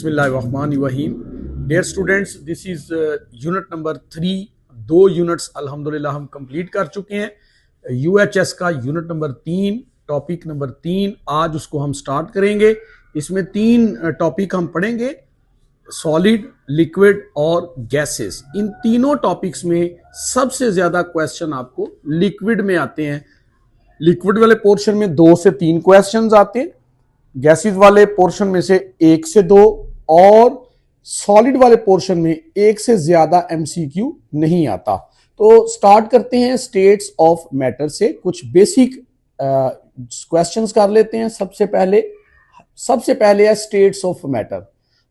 बिस्मिल्लाहिर्रहमानिर्रहीम। Dear students, this is unit number 3। 2 units अल्हम्दुलिल्लाह हम कंप्लीट कर चुके हैं। यूएचएस का यूनिट नंबर 3, टॉपिक नंबर 3, आज उसको हम स्टार्ट करेंगे। इसमें 3 टॉपिक हम पढ़ेंगे, सॉलिड, लिक्विड और गैसेस। इन तीनों टॉपिक्स में सबसे ज्यादा क्वेश्चन आपको लिक्विड में आते हैं। लिक्विड वाले पोर्शन में 2 से 3 क्वेश्चंस आते हैं, गैसेस वाले पोर्शन में से 1 से 2 और सॉलिड वाले पोर्शन में 1 से ज्यादा एमसीक्यू नहीं आता। तो स्टार्ट करते हैं स्टेट्स ऑफ मैटर से, कुछ बेसिक क्वेश्चंस कर लेते हैं। सबसे पहले है states of matter.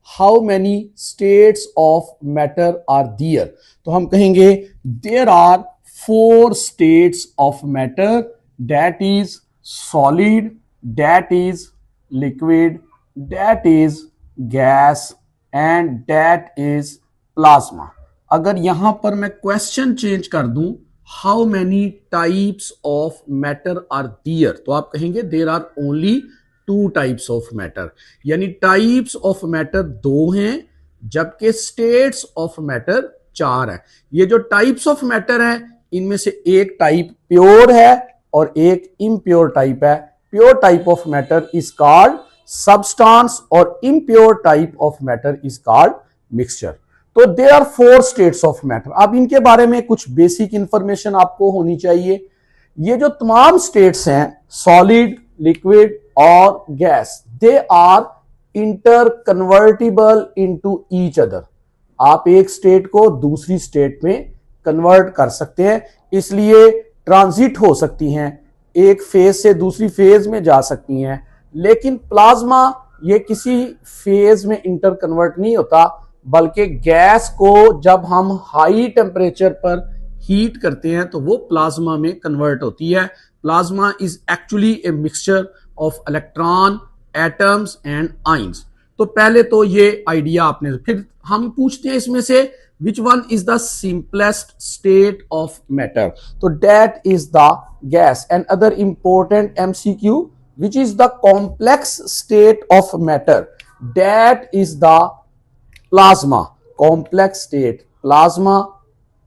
How many states of matter are there? तो हम कहेंगे there are 4 states of matter, that is solid, that is liquid, that is gas and that is plasma। अगर यहां पर मैं क्वेश्चन चेंज कर दूं, how many types of matter are there, तो आप कहेंगे there are only 2 types of matter, यानी टाइप्स ऑफ मैटर 2 हैं जबकि स्टेट्स ऑफ मैटर 4 है। ये जो टाइप्स ऑफ मैटर है इनमें से एक टाइप प्योर है और एक इम्प्योर टाइप है। Pure type of matter is called substance और impure type of matter is called mixture. तो there are 4 states of matter. अब इनके बारे में कुछ बेसिक इंफॉर्मेशन आपको होनी चाहिए। ये जो तमाम स्टेट्स हैं, सॉलिड, लिक्विड और gas, they are interconvertible into each other. आप एक स्टेट को दूसरी स्टेट में कन्वर्ट कर सकते हैं, इसलिए ट्रांजिट हो सकती हैं, एक फेज से दूसरी फेज में जा सकती हैं। लेकिन प्लाज्मा ये किसी फेज में इंटर कन्वर्ट नहीं होता, बल्कि गैस को जब हम हाई टेम्परेचर पर हीट करते हैं तो वो प्लाज्मा में कन्वर्ट होती है। Plasma is actually a mixture of electron, atoms and ions. तो पहले तो ये आइडिया आपने, फिर हम पूछते हैं इसमें से which one is the simplest state of matter? So that is the gas. And other important MCQ, which is the complex state of matter? That is the plasma. Complex state plasma.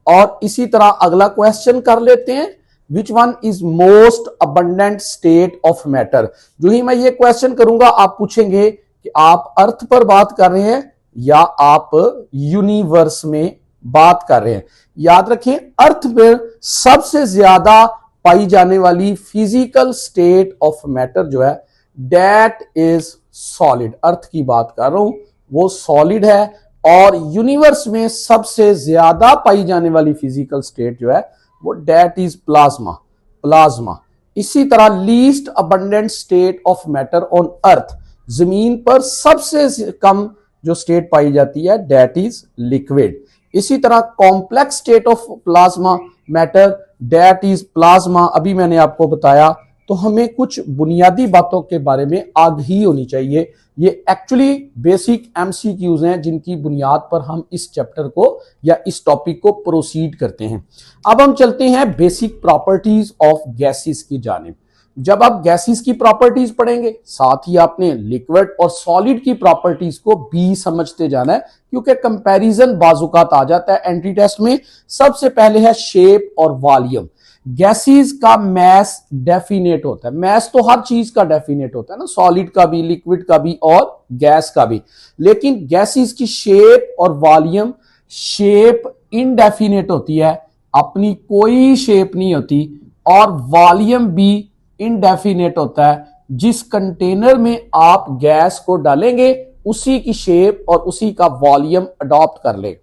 और इसी तरह अगला question कर लेते हैं, which one is most abundant state of matter? जो ही मैं ये क्वेश्चन करूंगा आप पूछेंगे कि आप अर्थ पर बात कर रहे हैं या आप यूनिवर्स में बात कर रहे हैं। याद रखें, अर्थ पर सबसे ज्यादा पाई जाने वाली फिजिकल स्टेट ऑफ मैटर जो है, दैट इज सॉलिड। अर्थ की बात कर रहा हूं, वो सॉलिड है। और यूनिवर्स में सबसे ज्यादा पाई जाने वाली फिजिकल स्टेट जो है वो दैट इज प्लाज्मा। इसी तरह least abundant state of matter on earth, जमीन पर सबसे कम जो स्टेट पाई जाती है दैट इज लिक्विड। इसी तरह complex state of plasma matter, that is plasma. अभी मैंने आपको बताया। तो हमें कुछ बुनियादी बातों के बारे में आगाही होनी चाहिए। ये एक्चुअली बेसिक एमसीक्यूज हैं जिनकी बुनियाद पर हम इस चैप्टर को या इस टॉपिक को प्रोसीड करते हैं। अब हम चलते हैं बेसिक प्रॉपर्टीज ऑफ गैसेस की जानिब। जब आप गैसेस की प्रॉपर्टीज पढ़ेंगे, साथ ही आपने लिक्विड और सॉलिड की प्रॉपर्टीज को भी समझते जाना है, क्योंकि कंपैरिजन बाजुकात आ जाता है एंट्री टेस्ट में। सबसे पहले है शेप और वॉल्यूम। गैसेस का मैस डेफिनेट होता है। मैस तो हर चीज का डेफिनेट होता है ना, सॉलिड का भी, लिक्विड का भी और गैस का भी। लेकिन गैसेस की शेप और वॉल्यूम, शेप इनडेफिनेट होती है, अपनी कोई शेप नहीं होती, और वॉल्यूम भी इनडेफिनेट होता है। जिस कंटेनर में आप गैस को डालेंगे उसी की शेप और उसी का वॉल्यूम अडॉप्ट कर ले।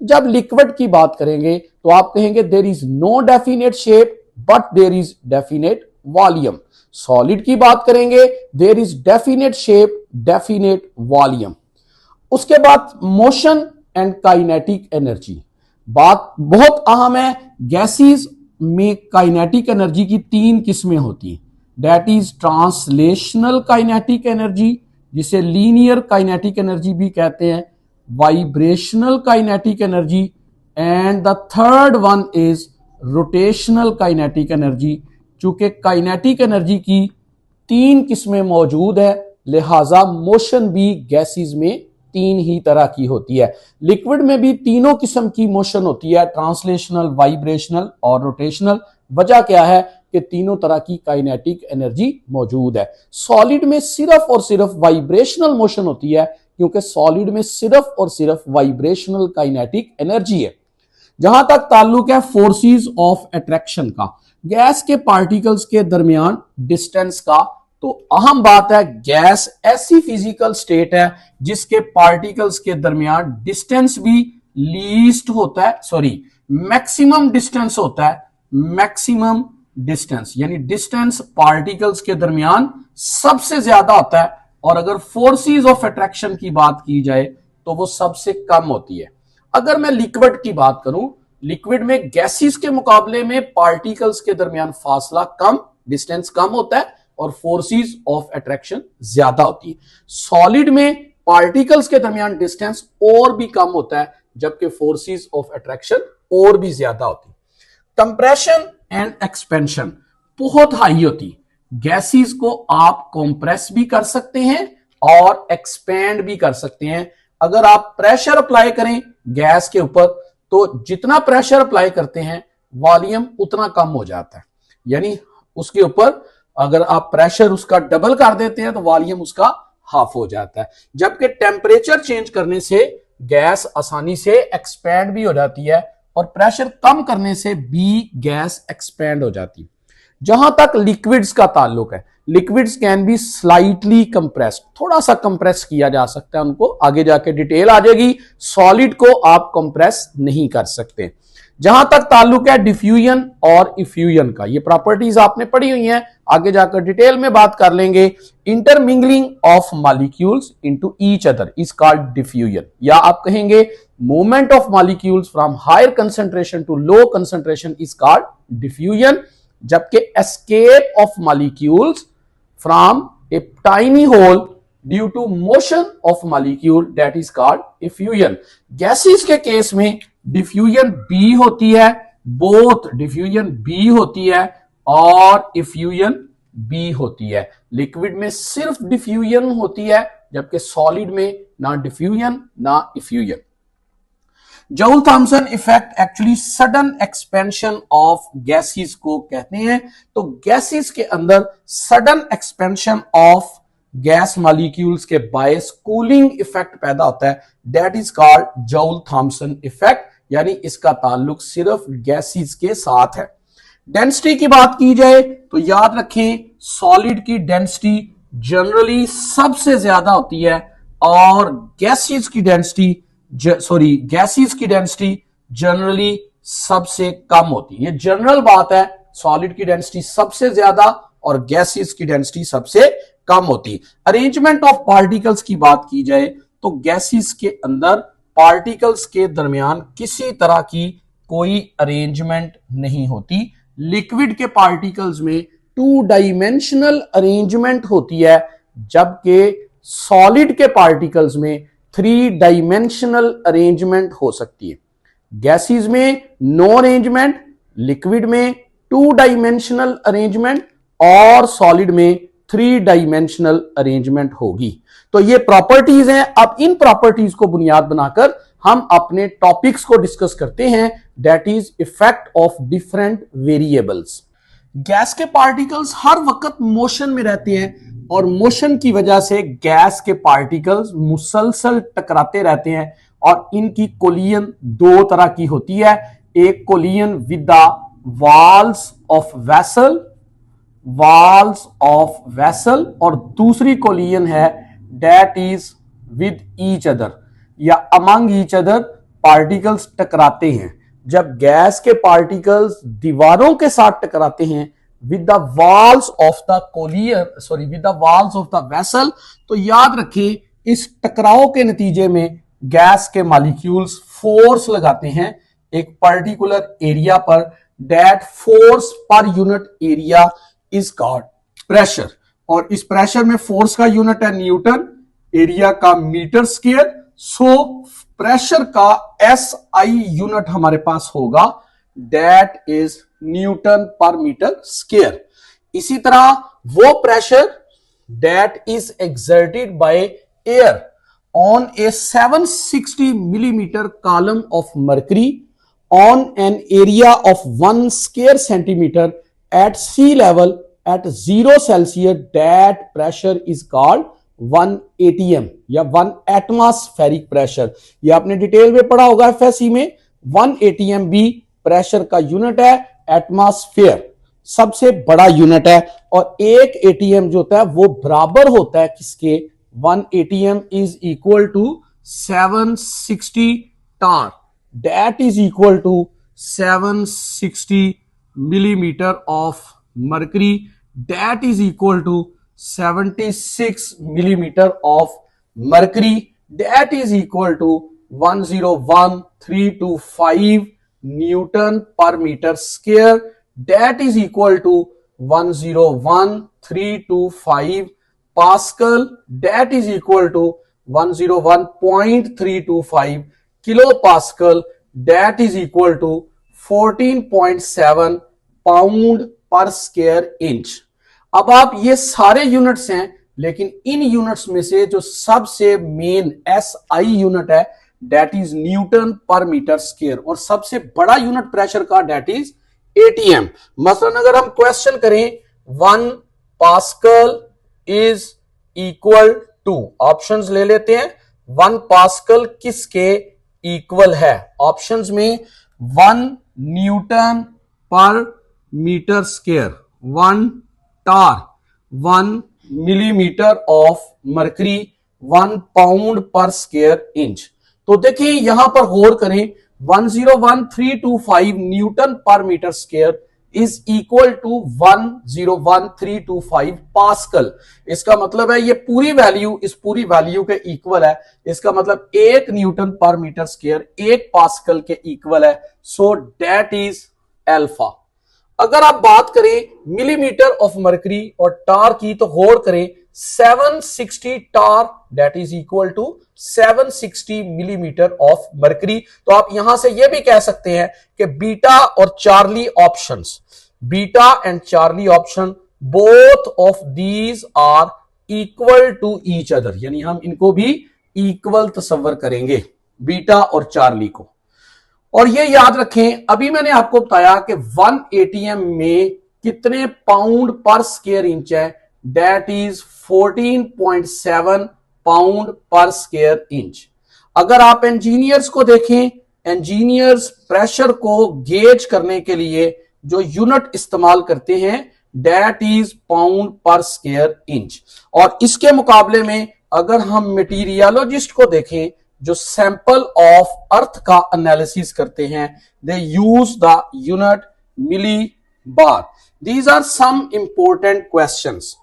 जब लिक्विड की बात करेंगे तो आप कहेंगे there is no definite shape but there is definite volume. Solid की बात करेंगे there is definite shape, definite volume. उसके बाद मोशन एंड काइनेटिक एनर्जी, बात बहुत अहम है। गैसेस में काइनेटिक एनर्जी की 3 किस्में होती हैं, that is translational kinetic energy, जिसे लीनियर काइनेटिक एनर्जी भी कहते हैं, vibrational kinetic energy, and the third one is rotational kinetic energy. चूंकि काइनेटिक एनर्जी की 3 किस्में मौजूद है, लिहाजा मोशन भी गैसेस में तीन ही तरह की होती है। लिक्विड में भी तीनों किस्म की मोशन होती है, ट्रांसलेशनल, वाइब्रेशनल और रोटेशनल। वजह क्या है कि तीनों तरह की काइनेटिक एनर्जी मौजूद है। सॉलिड में सिर्फ और सिर्फ वाइब्रेशनल मोशन होती है, क्योंकि सॉलिड में सिर्फ और सिर्फ वाइब्रेशनल काइनेटिक एनर्जी है। जहां तक ताल्लुक है फोर्सेस ऑफ अट्रैक्शन का, गैस के पार्टिकल्स के दरमियान डिस्टेंस का, तो अहम बात है गैस ऐसी फिजिकल स्टेट है जिसके पार्टिकल्स के दरमियान डिस्टेंस भी लीस्ट होता है, सॉरी मैक्सिमम डिस्टेंस होता है। मैक्सिमम डिस्टेंस यानी डिस्टेंस पार्टिकल्स के दरमियान सबसे ज्यादा होता है, और अगर फोर्सेस ऑफ अट्रैक्शन की बात की जाए तो वो सबसे कम होती है। अगर मैं लिक्विड की बात करूं, लिक्विड में गैसेस के मुकाबले में पार्टिकल्स के दरमियान फासला कम, डिस्टेंस कम होता है और फोर्सेस ऑफ अट्रैक्शन ज्यादा होती है। सॉलिड में पार्टिकल्स के दरमियान डिस्टेंस और भी कम होता है, जबकि फोर्सेस ऑफ अट्रैक्शन और भी ज्यादा होती है। कंप्रेशन एंड एक्सपेंशन बहुत हाई होती। गैसेस को आप कंप्रेस भी कर सकते हैं और एक्सपेंड भी कर सकते हैं। अगर आप प्रेशर अप्लाई करें गैस के ऊपर, तो जितना प्रेशर अप्लाई करते हैं वॉल्यूम उतना कम हो जाता है। यानी उसके ऊपर अगर आप प्रेशर उसका डबल कर देते हैं तो वॉल्यूम उसका हाफ हो जाता है। जबकि टेम्परेचर चेंज करने से गैस आसानी से एक्सपैंड भी हो जाती है और प्रेशर कम करने से भी गैस एक्सपैंड हो जाती है। जहां तक लिक्विड्स का ताल्लुक है, liquids can be slightly compressed, थोड़ा सा कंप्रेस किया जा सकता है, उनको आगे जाके डिटेल आ जाएगी। सॉलिड को आप कंप्रेस नहीं कर सकते। जहां तक ताल्लुक है डिफ्यूजन और इफ्यूजन का, ये प्रॉपर्टीज आपने पढ़ी हुई हैं, आगे जाकर डिटेल में बात कर लेंगे। Intermingling of molecules into each other is called diffusion, या आप कहेंगे movement of molecules from higher concentration to low concentration is called diffusion. जबकि escape of molecules from a tiny hole due to motion of molecule that is called effusion. Gases के case में diffusion बी होती है, both diffusion बी होती है और इफ्यूजन बी होती है। लिक्विड में सिर्फ डिफ्यूजन होती है, जबकि सॉलिड में ना डिफ्यूजन ना effusion. Joule Thomson effect actually sudden expansion of gases को कहते हैं। तो गैसेस के अंदर sudden expansion of gas molecules के बायस कूलिंग इफेक्ट पैदा होता है, that is called Joule Thomson effect, यानी इसका ताल्लुक सिर्फ गैसेस के साथ है। डेंसिटी की बात की जाए तो याद रखें सॉलिड की डेंसिटी जनरली सबसे ज्यादा होती है और गैसेस की डेंसिटी जनरली सबसे कम होती है। ये जनरल बात है, सॉलिड की डेंसिटी सबसे ज्यादा और गैसेस की डेंसिटी सबसे कम होती। अरेंजमेंट ऑफ पार्टिकल्स की बात की जाए तो गैसेस के अंदर पार्टिकल्स के दरमियान किसी तरह की कोई अरेंजमेंट नहीं होती। लिक्विड के पार्टिकल्स में 2 डायमेंशनल अरेंजमेंट होती है, जबकि सॉलिड के पार्टिकल्स में 3 डायमेंशनल अरेंजमेंट हो सकती है। गैसेस में नो अरेंजमेंट, लिक्विड में 2 डायमेंशनल अरेंजमेंट और सॉलिड में 3 डायमेंशनल अरेंजमेंट होगी। तो ये प्रॉपर्टीज हैं। अब इन प्रॉपर्टीज को बुनियाद बनाकर हम अपने टॉपिक्स को डिस्कस करते हैं, that is effect of different variables. Gas के पार्टिकल्स हर वक्त मोशन में रहते हैं और मोशन की वजह से गैस के पार्टिकल्स मुसलसल टकराते रहते हैं और इनकी कोलिजन 2 तरह की होती है। एक collision with the walls of vessel और दूसरी कोलिजन है that is with each other या अमंग ईच अदर। पार्टिकल्स टकराते हैं। जब गैस के पार्टिकल्स दीवारों के साथ टकराते हैं with the walls of the vessel, तो याद रखें इस टकराव के नतीजे में गैस के मॉलिक्यूल्स फोर्स लगाते हैं एक पर्टिकुलर एरिया पर। That force per unit area is called pressure, और इस प्रेशर में फोर्स का यूनिट है न्यूटन, एरिया का मीटर स्क्वायर। सो प्रेशर का SI यूनिट हमारे पास होगा, that is newton per metre square. इसी तरह वो pressure that is exerted by air on a 760 millimeter column of mercury on an area of 1 square centimeter at sea level at 0 Celsius, that pressure is called 1 ATM या 1 atmospheric pressure. ये आपने detail में पढ़ा होगा FSc में। 1 ATM भी pressure का unit है, एटमॉस्फेयर सबसे बड़ा यूनिट है, और 1 ATM जो होता है वो बराबर होता है किसके? 1 ATM is equal to 760 tar, that is equal to 760 millimeter of mercury, that is equal to 76 millimeter of mercury, that is equal to 101325 Newton per meter square, that is equal to 101325 Pascal, that is equal to 101.325 kilopascal, that is equal to 14.7 pound per square inch। अब आप ये सारे units हैं, लेकिन इन units में से जो सबसे मेन SI यूनिट है that is newton per metre square, और सबसे बड़ा यूनिट प्रेशर का दैट इज ATM। मसलन अगर हम क्वेश्चन करें 1 pascal is equal to, options ले लेते हैं, 1 पास्कल किसके इक्वल है? ऑप्शंस में 1 newton per metre square, 1 torr, 1 millimetre of mercury, 1 pound per square inch. तो देखिए यहां पर गौर करें, 101325 newton per metre square is equal to 101325 pascal. इसका मतलब है ये पूरी वैल्यू इस पूरी वैल्यू के इक्वल है। इसका मतलब 1 newton per metre square 1 pascal के इक्वल है। So that is alpha. अगर आप बात करें मिलीमीटर ऑफ मरकरी और टार की, तो गौर करें 760 torr that is equal to 760 millimetre of mercury. तो आप यहां से यह भी कह सकते हैं कि बीटा और Charlie options, beta and Charlie option, both of these are equal to each other, यानी हम इनको भी इक्वल तस्वर करेंगे, बीटा और चार्ली को। और ये याद रखें, अभी मैंने आपको बताया कि 1 ATM में कितने पाउंड पर स्क्वायर इंच है, that is 14.7 pound per square inch. अगर आप इंजीनियर्स को देखें, इंजीनियर्स प्रेशर को गेज करने के लिए जो यूनिट इस्तेमाल करते हैं that is pound per square inch. और इसके मुकाबले में अगर हम मटीरियोलॉजिस्ट को देखें जो सैंपल ऑफ अर्थ का एनालिसिस करते हैं, they use the unit millibar. These are some important questions.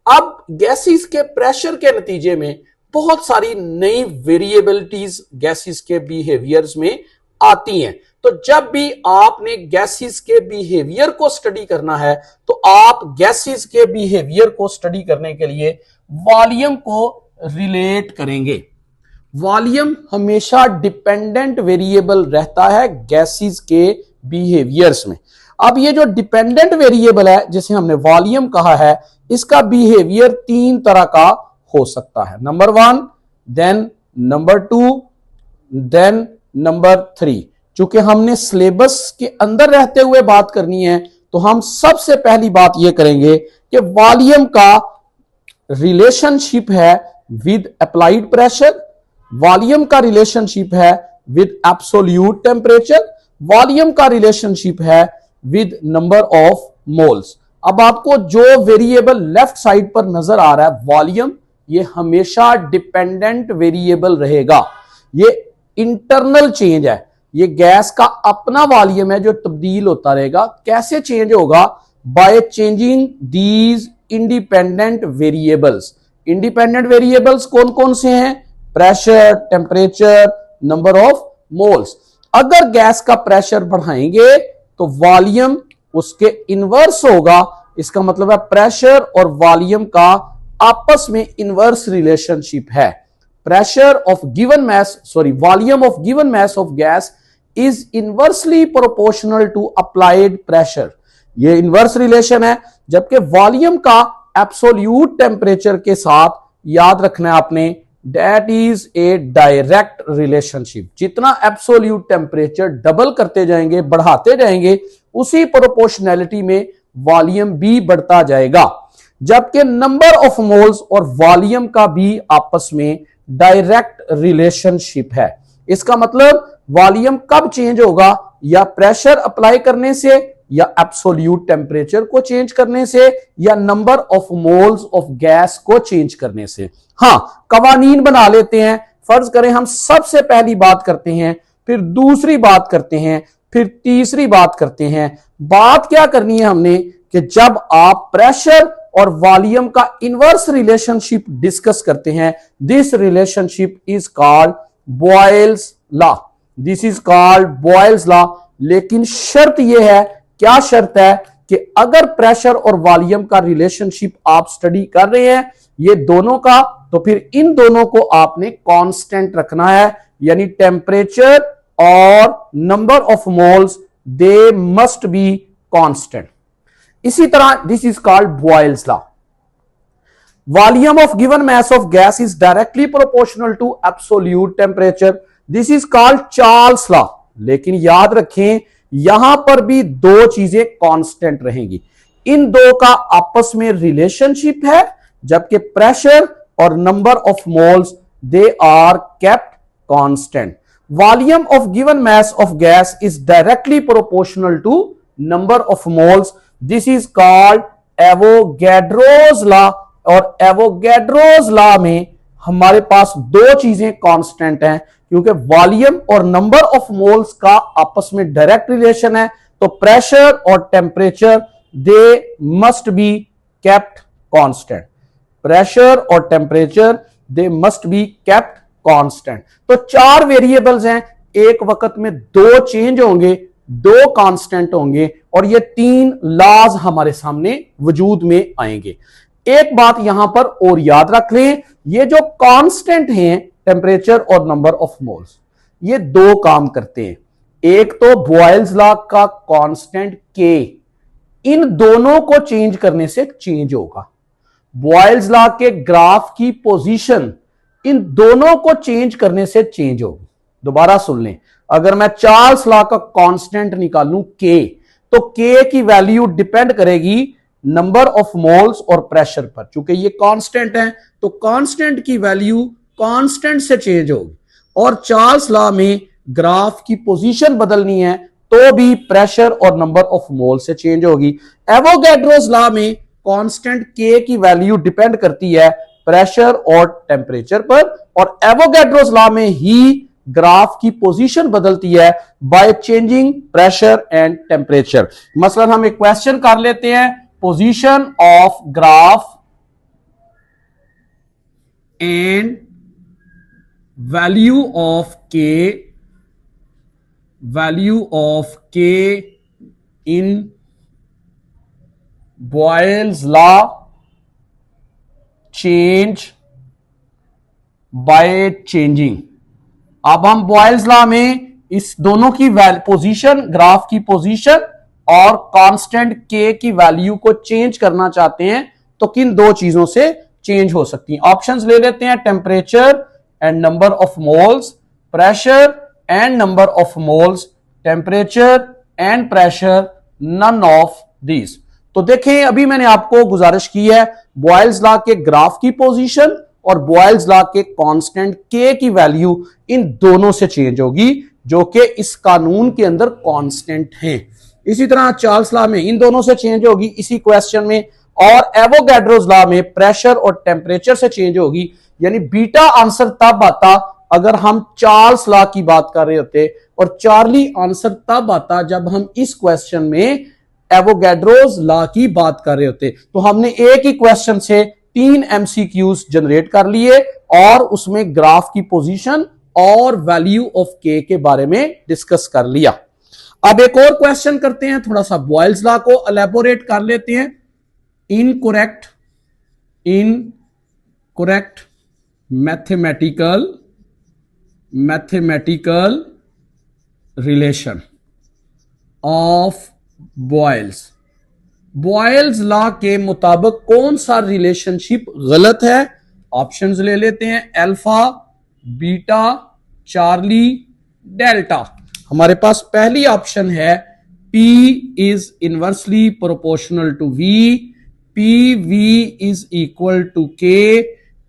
अब गैसेस के प्रेशर के नतीजे में बहुत सारी नई वेरिएबिलिटीज गैसेस के बिहेवियर्स में आती हैं। तो जब भी आपने गैसेस के बिहेवियर को स्टडी करना है, तो आप गैसेस के बिहेवियर को स्टडी करने के लिए वॉल्यूम को रिलेट करेंगे। वॉल्यूम हमेशा डिपेंडेंट वेरिएबल रहता है गैसेस के बिहेवियर्स में। अब ये जो डिपेंडेंट वेरिएबल है जिसे हमने वॉल्यूम कहा है, इसका बिहेवियर 3 तरह का हो सकता है। Number 1, then number 2, then number 3। चूंकि हमने सिलेबस के अंदर रहते हुए बात करनी है, तो हम सबसे पहली बात यह करेंगे कि वॉल्यूम का रिलेशनशिप है विद अप्लाइड प्रेशर, वॉल्यूम का रिलेशनशिप है विद एब्सोल्यूट टेम्परेचर, वॉल्यूम का रिलेशनशिप है विद नंबर ऑफ मोल्स। अब आपको जो वेरिएबल लेफ्ट साइड पर नजर आ रहा है वॉल्यूम, ये हमेशा डिपेंडेंट वेरिएबल रहेगा। ये इंटरनल चेंज है, ये गैस का अपना वॉल्यूम है जो तब्दील होता रहेगा। कैसे चेंज होगा? By changing these independent variables. Independent variables कौन कौन से हैं? Pressure, temperature, number of moles. अगर गैस का प्रेशर बढ़ाएंगे तो वॉल्यूम उसके इनवर्स होगा। इसका मतलब है प्रेशर और वॉल्यूम का आपस में इनवर्स रिलेशनशिप है। Pressure of given mass, volume of given mass of gas is inversely proportional to applied pressure. ये इनवर्स रिलेशन है, जबकि वॉल्यूम का एब्सोल्यूट टेम्परेचर के साथ याद रखना है आपने that is a direct relationship. जितना एब्सोल्यूट टेम्परेचर डबल करते जाएंगे, बढ़ाते जाएंगे, उसी प्रोपोर्शनैलिटी में वॉल्यूम भी बढ़ता जाएगा। जबकि नंबर ऑफ मोल्स और वॉल्यूम का भी आपस में डायरेक्ट रिलेशनशिप है। इसका मतलब वॉल्यूम कब चेंज होगा, या प्रेशर अप्लाई करने से, या एब्सोल्यूट टेम्परेचर को चेंज करने से, या number of moles of gas को चेंज करने से। हां, कवानीन बना लेते हैं। फर्ज करें हम सबसे पहली बात करते हैं, फिर दूसरी बात करते हैं, फिर तीसरी बात करते हैं। बात क्या करनी है हमने कि जब आप प्रेशर और वॉल्यूम का इनवर्स रिलेशनशिप डिस्कस करते हैं, this relationship is called Boyle's law. This is called Boyle's law. लेकिन शर्त यह है, क्या शर्त है, कि अगर प्रेशर और वॉल्यूम का रिलेशनशिप आप स्टडी कर रहे हैं, ये दोनों का, तो फिर इन दोनों को आपने कांस्टेंट रखना है। यानी टेम्परेचर और number of moles they must be constant. इसी तरह this is called Boyle's law. Volume of given mass of gas is directly proportional to absolute temperature. This is called Charles law. लेकिन याद रखें, यहां पर भी दो चीजें कांस्टेंट रहेंगी। इन दो का आपस में रिलेशनशिप है, जबकि प्रेशर और number of moles they are kept constant. Volume of given mass of gas is directly proportional to number of moles. This is called Avogadro's law. और एवोगैड्रोस लॉ में हमारे पास दो चीजें कांस्टेंट हैं, क्योंकि वॉल्यूम और नंबर ऑफ मोल्स का आपस में डायरेक्ट रिलेशन है। तो प्रेशर और temperature they must be kept constant. Pressure और temperature they must be kept constant. तो चार वेरिएबल्स हैं, एक वक्त में दो चेंज होंगे, दो कांस्टेंट होंगे, और ये तीन लॉज हमारे सामने वजूद में आएंगे। एक बात यहां पर और याद रख लें, ये जो कांस्टेंट हैं टेम्परेचर और नंबर ऑफ मोल्स, ये दो काम करते हैं। एक तो बॉयल्स लॉ का कांस्टेंट के, इन दोनों को चेंज करने से चेंज होगा। बॉयल्स लॉ के ग्राफ की पोजीशन इन दोनों को चेंज करने से चेंज होगी। दोबारा सुन लें, अगर मैं चार्ल्स लॉ का कांस्टेंट निकालूं के, तो के की वैल्यू डिपेंड करेगी नंबर ऑफ मोल्स और प्रेशर पर। चूंकि ये कांस्टेंट है, तो कांस्टेंट की वैल्यू कांस्टेंट से चेंज होगी। और चार्ल्स लॉ में ग्राफ की पोजीशन बदलनी है तो भी प्रेशर और नंबर ऑफ मोल से चेंज होगी। एवोगैड्रोस लॉ में कांस्टेंट के की वैल्यू डिपेंड करती है प्रेशर और टेम्परेचर पर, और एवोगैड्रोस लॉ में ही ग्राफ की पोजीशन बदलती है by changing pressure and temperature. मसलन हम एक क्वेश्चन कर लेते हैं, position of graph and value of K in Boyle's law change by changing. अब हम बॉयल्स लॉ में इस दोनों की पोजीशन, ग्राफ की पोजीशन और कांस्टेंट के की वैल्यू को चेंज करना चाहते हैं, तो किन दो चीजों से चेंज हो सकती हैं। ऑप्शंस ले लेते हैं, temperature and number of moles, pressure and number of moles, temperature and pressure, none of these. तो देखें, अभी मैंने आपको गुजारिश की है, बॉयल्स लॉ के ग्राफ की पोजीशन और बॉयल्स लॉ के कांस्टेंट के की वैल्यू इन दोनों से चेंज होगी, जो कि इस कानून के अंदर कांस्टेंट हैं। इसी तरह चार्ल्स लॉ में इन दोनों से चेंज होगी इसी क्वेश्चन में, और एवोगैड्रोस लॉ में प्रेशर और टेम्परेचर से चेंज होगी। यानी बीटा आंसर तब आता अगर हम चार्ल्स लॉ की बात कर रहे होते, और चार्ली आंसर तब आता जब हम इस क्वेश्चन में एवोगैड्रोस लॉ की बात कर रहे होते। तो हमने एक ही क्वेश्चन से 3 MCQs जनरेट कर लिए और उसमें ग्राफ की पोजीशन और वैल्यू ऑफ के बारे में डिस्कस कर लिया। अब एक और क्वेश्चन करते हैं, थोड़ा सा बॉयल्स लॉ को एलैबोरेट कर लेते हैं। Incorrect mathematical relation of boils law के मुताबिक कौन सा रिलेशनशिप गलत है ऑप्शंस ले लेते हैं, अल्फा, बीटा, चार्ली, डेल्टा। हमारे पास पहली ऑप्शन है P is inversely proportional to V, PV is equal to K,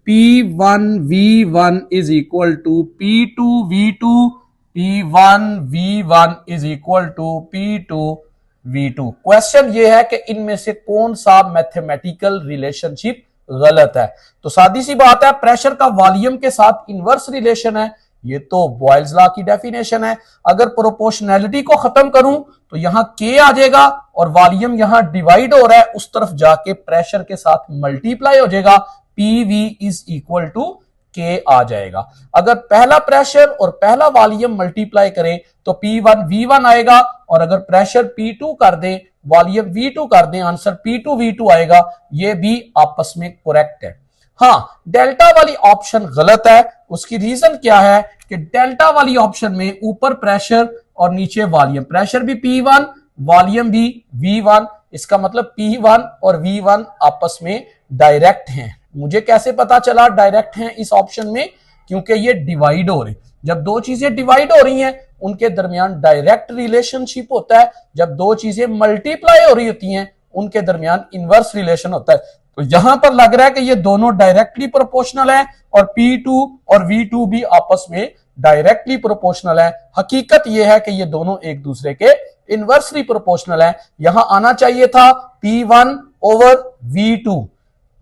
P1V1 is equal to P2V2, P1V1 is equal to P2V2। Question ये है कि इनमें से कौन सा मैथमेटिकल रिलेशनशिप गलत है। तो सादी सी बात है, प्रेशर का वॉल्यूम के साथ इनवर्स रिलेशन है, ये तो बॉयल्स लॉ की डेफिनेशन है। अगर प्रोपोर्शनैलिटी को खत्म करूं तो यहां K आ जाएगा और वॉल्यूम यहां डिवाइड हो रहा है, उस तरफ जाके प्रेशर के साथ मल्टीप्लाई हो जाएगा, PV is equal to K आ जाएगा। अगर पहला प्रेशर और पहला वॉल्यूम मल्टीप्लाई करें तो P1V1 आएगा, और अगर प्रेशर P2 कर दें, वॉल्यूम V2 कर दें, आंसर P2V2 आएगा। ये भी आपस में करेक्ट है। हाँ, डेल्टा वाली ऑप्शन गलत है। उसकी रीजन क्या है कि डेल्टा वाली ऑप्शन में ऊपर प्रेशर और नीचे वॉल्यूम, प्रेशर भी P1, वॉल्यूम भी V1, इसका मतलब P1 और V1 आपस में डायरेक्ट हैं। मुझे कैसे पता चला डायरेक्ट हैं इस ऑप्शन में? क्योंकि ये डिवाइड हो रहे, जब दो चीजें डिवाइड हो रही हैं उनके दरमियान डायरेक्ट रिलेशनशिप होता है, जब दो चीजें मल्टीप्लाई हो रही होती हैं उनके दरमियान इनवर्स रिलेशन होता है। तो यहां पर लग रहा है कि ये दोनों डायरेक्टली प्रोपोर्शनल है और P2 और V2 भी आपस में डायरेक्टली प्रोपोर्शनल है। हकीकत यह है कि ये दोनों एक दूसरे के इनवर्सली प्रोपोर्शनल है। यहां आना चाहिए था P1 over V2,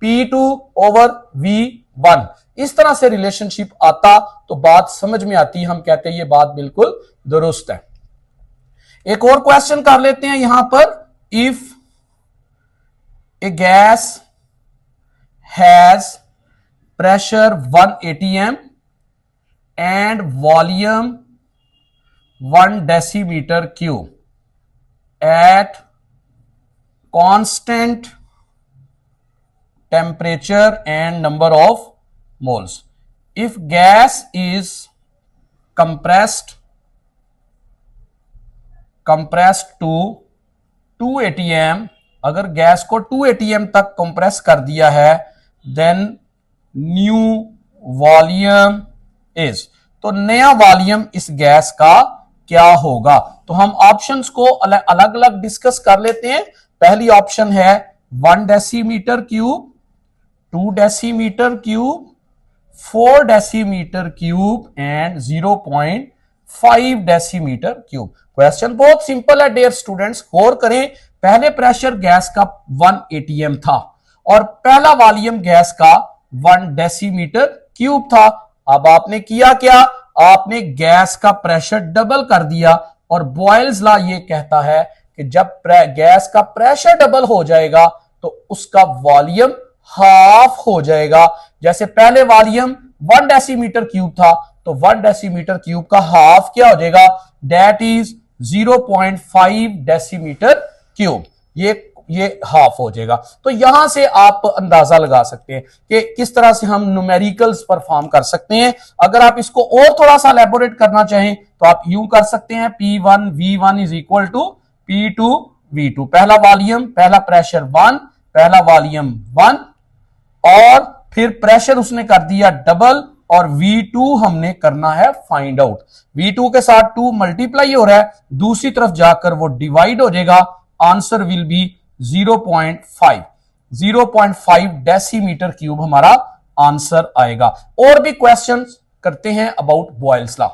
P2 over V1, इस तरह से रिलेशनशिप आता तो बात समझ में आती। हम कहते हैं ये बात बिल्कुल दुरुस्त है। एक और क्वेश्चन कर लेते हैं यहां पर। If A gas has pressure 1 atm and volume 1 decimeter cube at constant temperature and number of moles. If gas is compressed to 2 atm, अगर गैस को 2 atm तक कंप्रेस कर दिया है, देन न्यू वॉल्यूम इज, तो नया वॉल्यूम इस gas का क्या होगा? तो हम ऑप्शंस को अलग अलग डिस्कस कर लेते हैं। पहली ऑप्शन है 1 decimetre cube, 2 decimetre cube, 4 decimetre cube and 0.5 decimetre cube. Question बहुत सिंपल है डियर स्टूडेंट्स, गौर करें। पहले प्रेशर गैस का 1 atm था और पहला वॉल्यूम गैस का 1 डेसीमीटर क्यूब था। अब आपने किया क्या? आपने गैस का प्रेशर डबल कर दिया, और बॉयल्स लॉ ये कहता है कि जब गैस का प्रेशर डबल हो जाएगा तो उसका वॉल्यूम हाफ हो जाएगा। जैसे पहले वॉल्यूम 1 डेसीमीटर क्यूब था तो 1 डेसीमीटर क्यूब का हाफ क्या हो जाएगा? That is 0.5 decimetre cube. ये हाफ हो जाएगा। तो यहां से आप अंदाजा लगा सकते हैं कि किस तरह से हम न्यूमेरिकल्स परफॉर्म कर सकते हैं। अगर आप इसको और थोड़ा सा एलैबोरेट करना चाहें तो आप यूं कर सकते हैं, P1V1 is equal to P2V2। पहला वॉल्यूम, पहला प्रेशर 1, पहला वॉल्यूम 1, और फिर प्रेशर उसने कर दिया डबल, और V2 हमने करना है फाइंड आउट। V2 के साथ 2 मल्टीप्लाई हो रहा है, दूसरी तरफ जाकर वो डिवाइड हो जाएगा। Answer will be 0.5 decimetre cube हमारा आंसर आएगा। और भी क्वेश्चंस करते हैं about Boyle's law.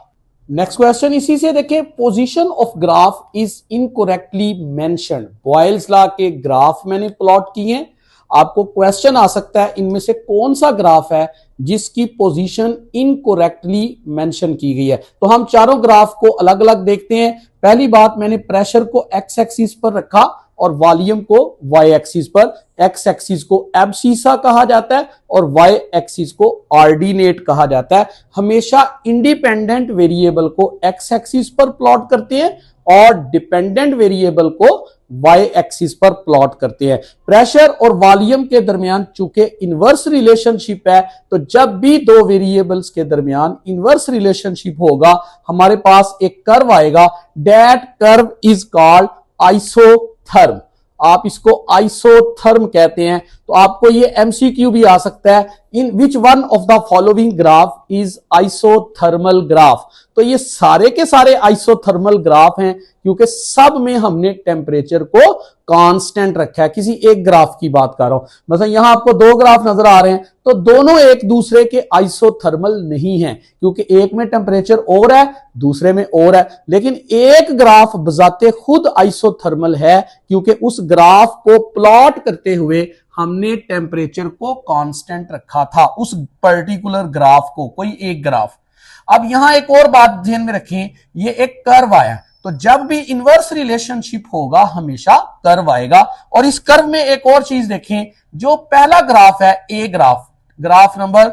Next question इसी से देखें। Position of graph is incorrectly mentioned. Boils law के ग्राफ मैंने प्लॉट किए हैं। आपको क्वेश्चन आ सकता है इनमें से कौन सा ग्राफ है जिसकी पोजीशन इनकरेक्टली मेंशन की गई है। तो हम चारों ग्राफ को अलग अलग देखते हैं। पहली बात, मैंने प्रेशर को एक्स एक्सिस पर रखा और वॉल्यूम को वाई एक्सिस पर। एक्स एक्सिस को एब्सीसा कहा जाता है और वाई एक्सिस को ऑर्डिनेट कहा जाता है। हमेशा इंडिपेंडेंट वेरिएबल को एक्स एक्सिस पर प्लॉट करते हैं और डिपेंडेंट वेरिएबल को वाई एक्सिस पर प्लॉट करते हैं। प्रेशर और वॉल्यूम के दरमियान चूंकि इनवर्स रिलेशनशिप है, तो जब भी दो वेरिएबल्स के दरमियान इनवर्स रिलेशनशिप होगा, हमारे पास एक कर्व आएगा। That curve is called isotherm. आप इसको आइसोथर्म कहते हैं। तो तो आपको ये एमसीक्यू भी आ सकता है, in which one of the following graph is isothermal graph. तो ये सारे के सारे आइसोथर्मल ग्राफ हैं क्योंकि सब में हमने टेम्परेचर को कांस्टेंट रखा है। किसी एक ग्राफ की बात कर रहा हूं, मतलब यहां आपको दो ग्राफ नजर आ रहे हैं, तो दोनों एक दूसरे के आइसोथर्मल नहीं है क्योंकि एक में टेम्परेचर और है, दूसरे में और है, लेकिन एक ग्राफ बजाते खुद आइसोथर्मल है क्योंकि उस ग्राफ को प्लॉट करते हुए हमने टेम्परेचर को कांस्टेंट रखा था, उस पर्टिकुलर ग्राफ को, कोई एक ग्राफ। अब यहां एक और बात ध्यान में रखें, ये एक कर्व आया, तो जब भी इनवर्स रिलेशनशिप होगा हमेशा कर्व आएगा। और इस कर्व में एक और चीज देखें, जो पहला ग्राफ है ए ग्राफ, ग्राफ नंबर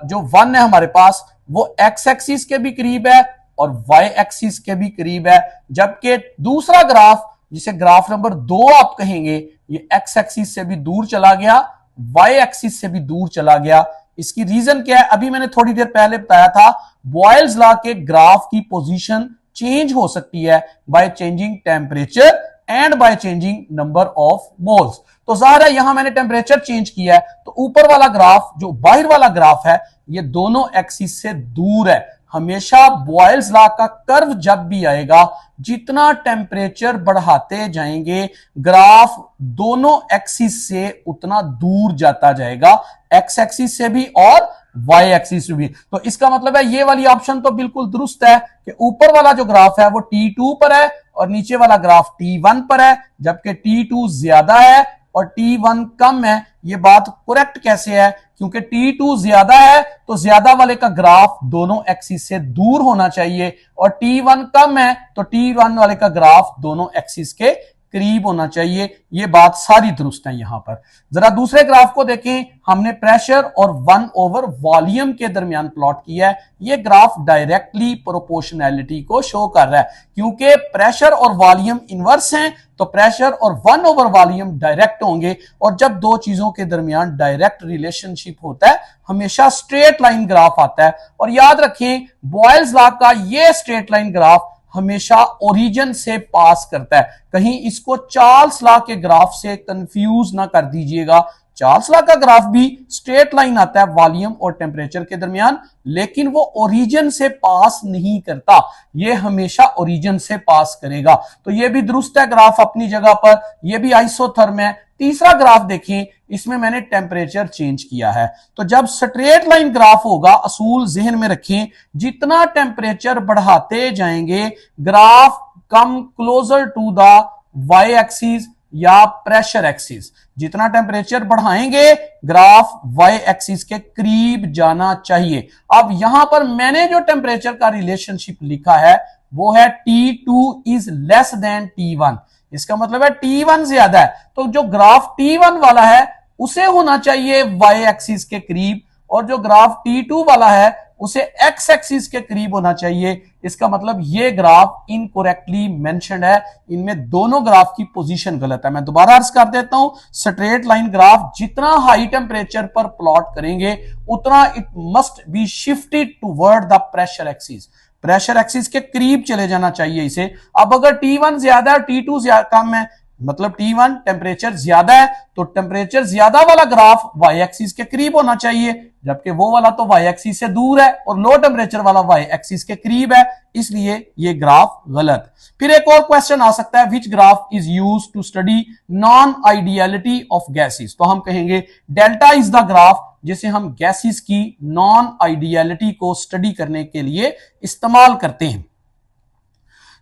जो 1 है हमारे पास, वो एक्स एक्सिस के भी करीब है और वाई एक्सिस के भी करीब है, जबकि दूसरा ग्राफ जिसे ग्राफ नंबर 2 आप कहेंगे, ये एक्स एक्सिस से भी दूर चला गया, वाई एक्सिस से भी दूर चला गया। इसकी रीजन क्या है, अभी मैंने थोड़ी देर पहले बताया था, बॉयल्स लॉ के ग्राफ की पोजीशन चेंज हो सकती है by changing temperature and by changing number of moles. तो जाहिर है यहां मैंने टेम्परेचर चेंज किया है, तो ऊपर वाला ग्राफ जो बाहर वाला ग्राफ है, ये दोनों एक्सिस से दूर है। हमेशा बॉयल्स लॉ का कर्व जब भी आएगा, जितना टेम्परेचर बढ़ाते जाएंगे ग्राफ दोनों एक्सिस से उतना दूर जाता जाएगा, एक्स एक्सिस से भी और वाई एक्सिस से भी। तो इसका मतलब है ये वाली ऑप्शन तो बिल्कुल दुरुस्त है कि ऊपर वाला जो ग्राफ है वो T2 पर है और नीचे वाला ग्राफ T1 पर है, जबकि T2 ज्यादा है और T1 कम है। ये बात करेक्ट कैसे है, क्योंकि T2 ज्यादा है तो ज्यादा वाले का ग्राफ दोनों एक्सिस से दूर होना चाहिए और T1 कम है तो T1 वाले का ग्राफ दोनों एक्सिस के करीब होना चाहिए। ये बात सारी दुरुस्त है। यहां पर जरा दूसरे ग्राफ को देखें, हमने प्रेशर और 1/वॉल्यूम के दरमियान प्लॉट किया है। ये ग्राफ डायरेक्टली प्रोपोर्शनैलिटी को शो कर रहा है, क्योंकि प्रेशर और वॉल्यूम इनवर्स हैं तो प्रेशर और 1/वॉल्यूम डायरेक्ट होंगे, और जब दो चीजों के दरमियान डायरेक्ट रिलेशनशिप होता है हमेशा स्ट्रेट लाइन ग्राफ आता है। और याद रखें बॉयल्स लॉ का ये स्ट्रेट लाइन ग्राफ हमेशा ओरिजिन से पास करता है। कहीं इसको चार्ल्स लॉ के ग्राफ से कंफ्यूज ना कर दीजिएगा। चार्ल्स लॉ का ग्राफ भी स्ट्रेट लाइन आता है वॉल्यूम और टेम्परेचर के दरमियान, लेकिन वो ओरिजिन से पास नहीं करता, ये हमेशा ओरिजिन से पास करेगा। तो ये भी दुरुस्त है ग्राफ अपनी जगह पर, ये भी आइसोथर्म है। तीसरा ग्राफ देखें, इसमें मैंने टेम्परेचर चेंज किया है। तो जब स्ट्रेट लाइन ग्राफ होगा, असूल जहन में रखें, जितना टेम्परेचर बढ़ाते जाएंगे graph come closer to the Y axis या प्रेशर एक्सिस, जितना टेम्परेचर बढ़ाएंगे ग्राफ वाई एक्सिस के करीब जाना चाहिए। अब यहां पर मैंने जो टेम्परेचर का रिलेशनशिप लिखा है वो है T2 is less than T1। इसका मतलब है T1 ज्यादा है, तो जो ग्राफ T1 वाला है उसे होना चाहिए वाई एक्सिस के करीब, और जो ग्राफ T2 वाला है उसे एक्स एक्सिस के करीब होना चाहिए। इसका मतलब ये ग्राफ इनकरेक्टली मेंशन्ड है, इनमें दोनों ग्राफ की पोजीशन गलत है। मैं दोबारा अर्ज कर देता हूं, स्ट्रेट लाइन ग्राफ जितना हाई टेम्परेचर पर प्लॉट करेंगे उतना it must be shifted toward the pressure axis, pressure axis के करीब चले जाना चाहिए इसे। अब अगर T1 ज्यादा है T2 कम है, मतलब T1 टेम्परेचर ज्यादा है तो टेम्परेचर ज्यादा वाला ग्राफ वाई एक्सिस के करीब होना चाहिए, जबकि वो वाला तो वाई एक्सिस से दूर है और लो टेम्परेचर वाला वाई एक्सिस के करीब है, इसलिए ये ग्राफ गलत। फिर एक और क्वेश्चन आ सकता है, which graph is used to study non ideality of gases. तो हम कहेंगे डेल्टा इज द ग्राफ जिसे हम गैसेस की नॉन आइडियलिटी को स्टडी करने के लिए इस्तेमाल करते हैं।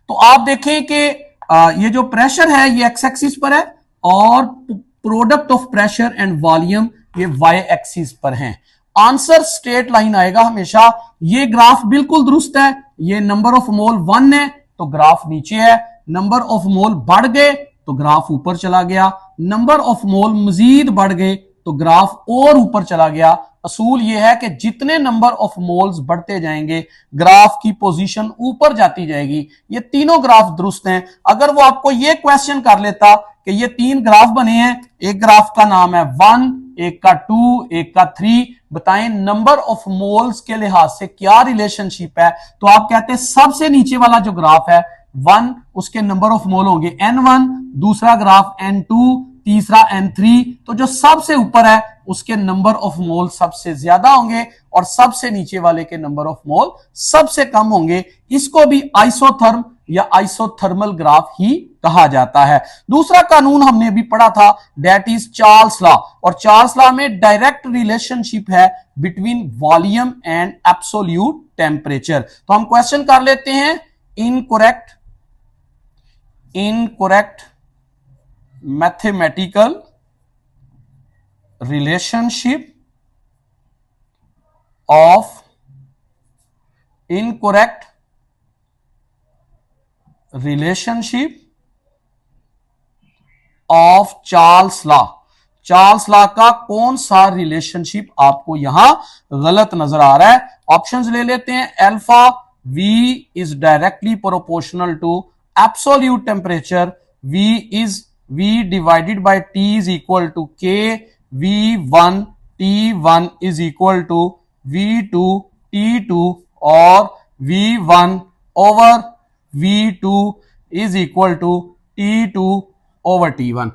तो आप देखें कि ये जो प्रेशर है ये एक्स एक्सिस पर है और product of pressure and volume ये वाई एक्सिस पर है। आंसर स्ट्रेट लाइन आएगा हमेशा। ये ग्राफ बिल्कुल दुरुस्त है, ये नंबर ऑफ मोल 1 है तो ग्राफ नीचे है, नंबर ऑफ मोल बढ़ गए तो ग्राफ ऊपर चला गया, नंबर ऑफ मोल मजीद बढ़ गए तो ग्राफ और ऊपर चला गया। असूल यह है कि जितने नंबर ऑफ मोल्स बढ़ते जाएंगे ग्राफ की पोजीशन ऊपर जाती जाएगी। ये तीनों ग्राफ दुरुस्त हैं। अगर वो आपको ये क्वेश्चन कर लेता कि ये 3 ग्राफ बने हैं, एक ग्राफ का नाम है 1, एक का 2, एक का 3, बताएं नंबर ऑफ मोल्स के लिहाज से क्या रिलेशनशिप है, तो आप कहते हैं सबसे नीचे वाला जो ग्राफ है 1, उसके नंबर ऑफ मोल होंगे N1, दूसरा ग्राफ N2, तीसरा N3, तो जो सबसे ऊपर है उसके नंबर ऑफ मोल सबसे ज्यादा होंगे और सबसे नीचे वाले के नंबर ऑफ मोल सबसे कम होंगे। इसको भी आइसोथर्म या आइसोथर्मल ग्राफ ही कहा जाता है। दूसरा कानून हमने अभी पढ़ा था, दैट इज चार्ल्स लॉ, और चार्ल्स लॉ में डायरेक्ट रिलेशनशिप है between volume and absolute temperature. तो हम क्वेश्चन कर लेते हैं, incorrect mathematical relationship of incorrect relationship of Charles law. Charles law का कौन सा रिलेशनशिप आपको यहां गलत नजर आ रहा है? ऑप्शंस ले लेते हैं। Alpha V is directly proportional to absolute temperature, V divided by T is equal to K, V1 T1 is equal to V2 T2 और V1 over V2 is equal to T2 over T1।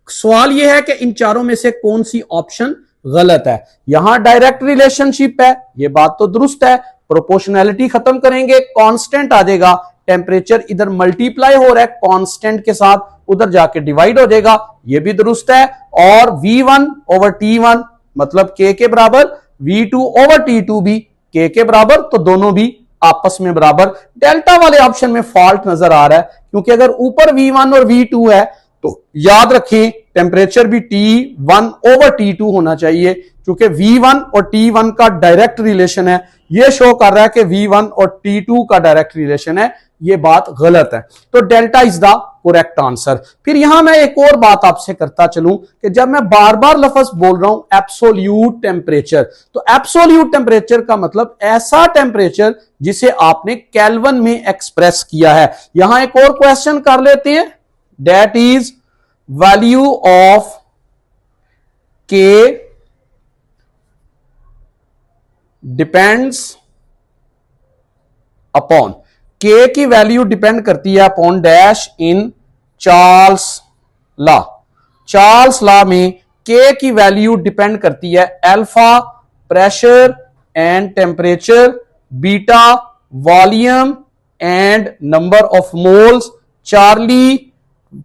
सवाल यह है कि इन चारों में से कौन C option गलत है? यहां डायरेक्ट रिलेशनशिप है, यह बात तो दुरुस्त है। प्रोपोर्शनैलिटी खत्म करेंगे, कांस्टेंट आ जाएगा, टेम्परेचर इधर मल्टीप्लाई हो रहा है कांस्टेंट के साथ, उधर जाके डिवाइड हो जाएगा, यह भी दुरुस्त है। और V1 ओवर T1 मतलब K के बराबर, V2 ओवर T2 भी K के बराबर, तो दोनों भी आपस में बराबर। डेल्टा वाले ऑप्शन में फॉल्ट नजर आ रहा है, क्योंकि अगर ऊपर V1 और V2 है तो याद रखें टेम्परेचर भी T1 ओवर T2 होना चाहिए, क्योंकि V1 और T1 का डायरेक्ट रिलेशन है। यह शो कर रहा है कि V1 और T2 का डायरेक्ट रिलेशन है, यह बात गलत है। तो delta is the correct answer. फिर यहां मैं एक और बात आपसे करता चलूं कि जब मैं बार बार लफ्ज बोल रहा हूं एब्सोल्यूट टेम्परेचर, तो एब्सोल्यूट टेम्परेचर का मतलब ऐसा टेम्परेचर जिसे आपने केल्विन में एक्सप्रेस किया है। यहां एक और क्वेश्चन कर लेते हैं, that is value of K depends upon, K की वैल्यू डिपेंड करती है upon dash in Charles law. Charles law में K की वैल्यू डिपेंड करती है alpha pressure and temperature, beta volume and number of moles, Charlie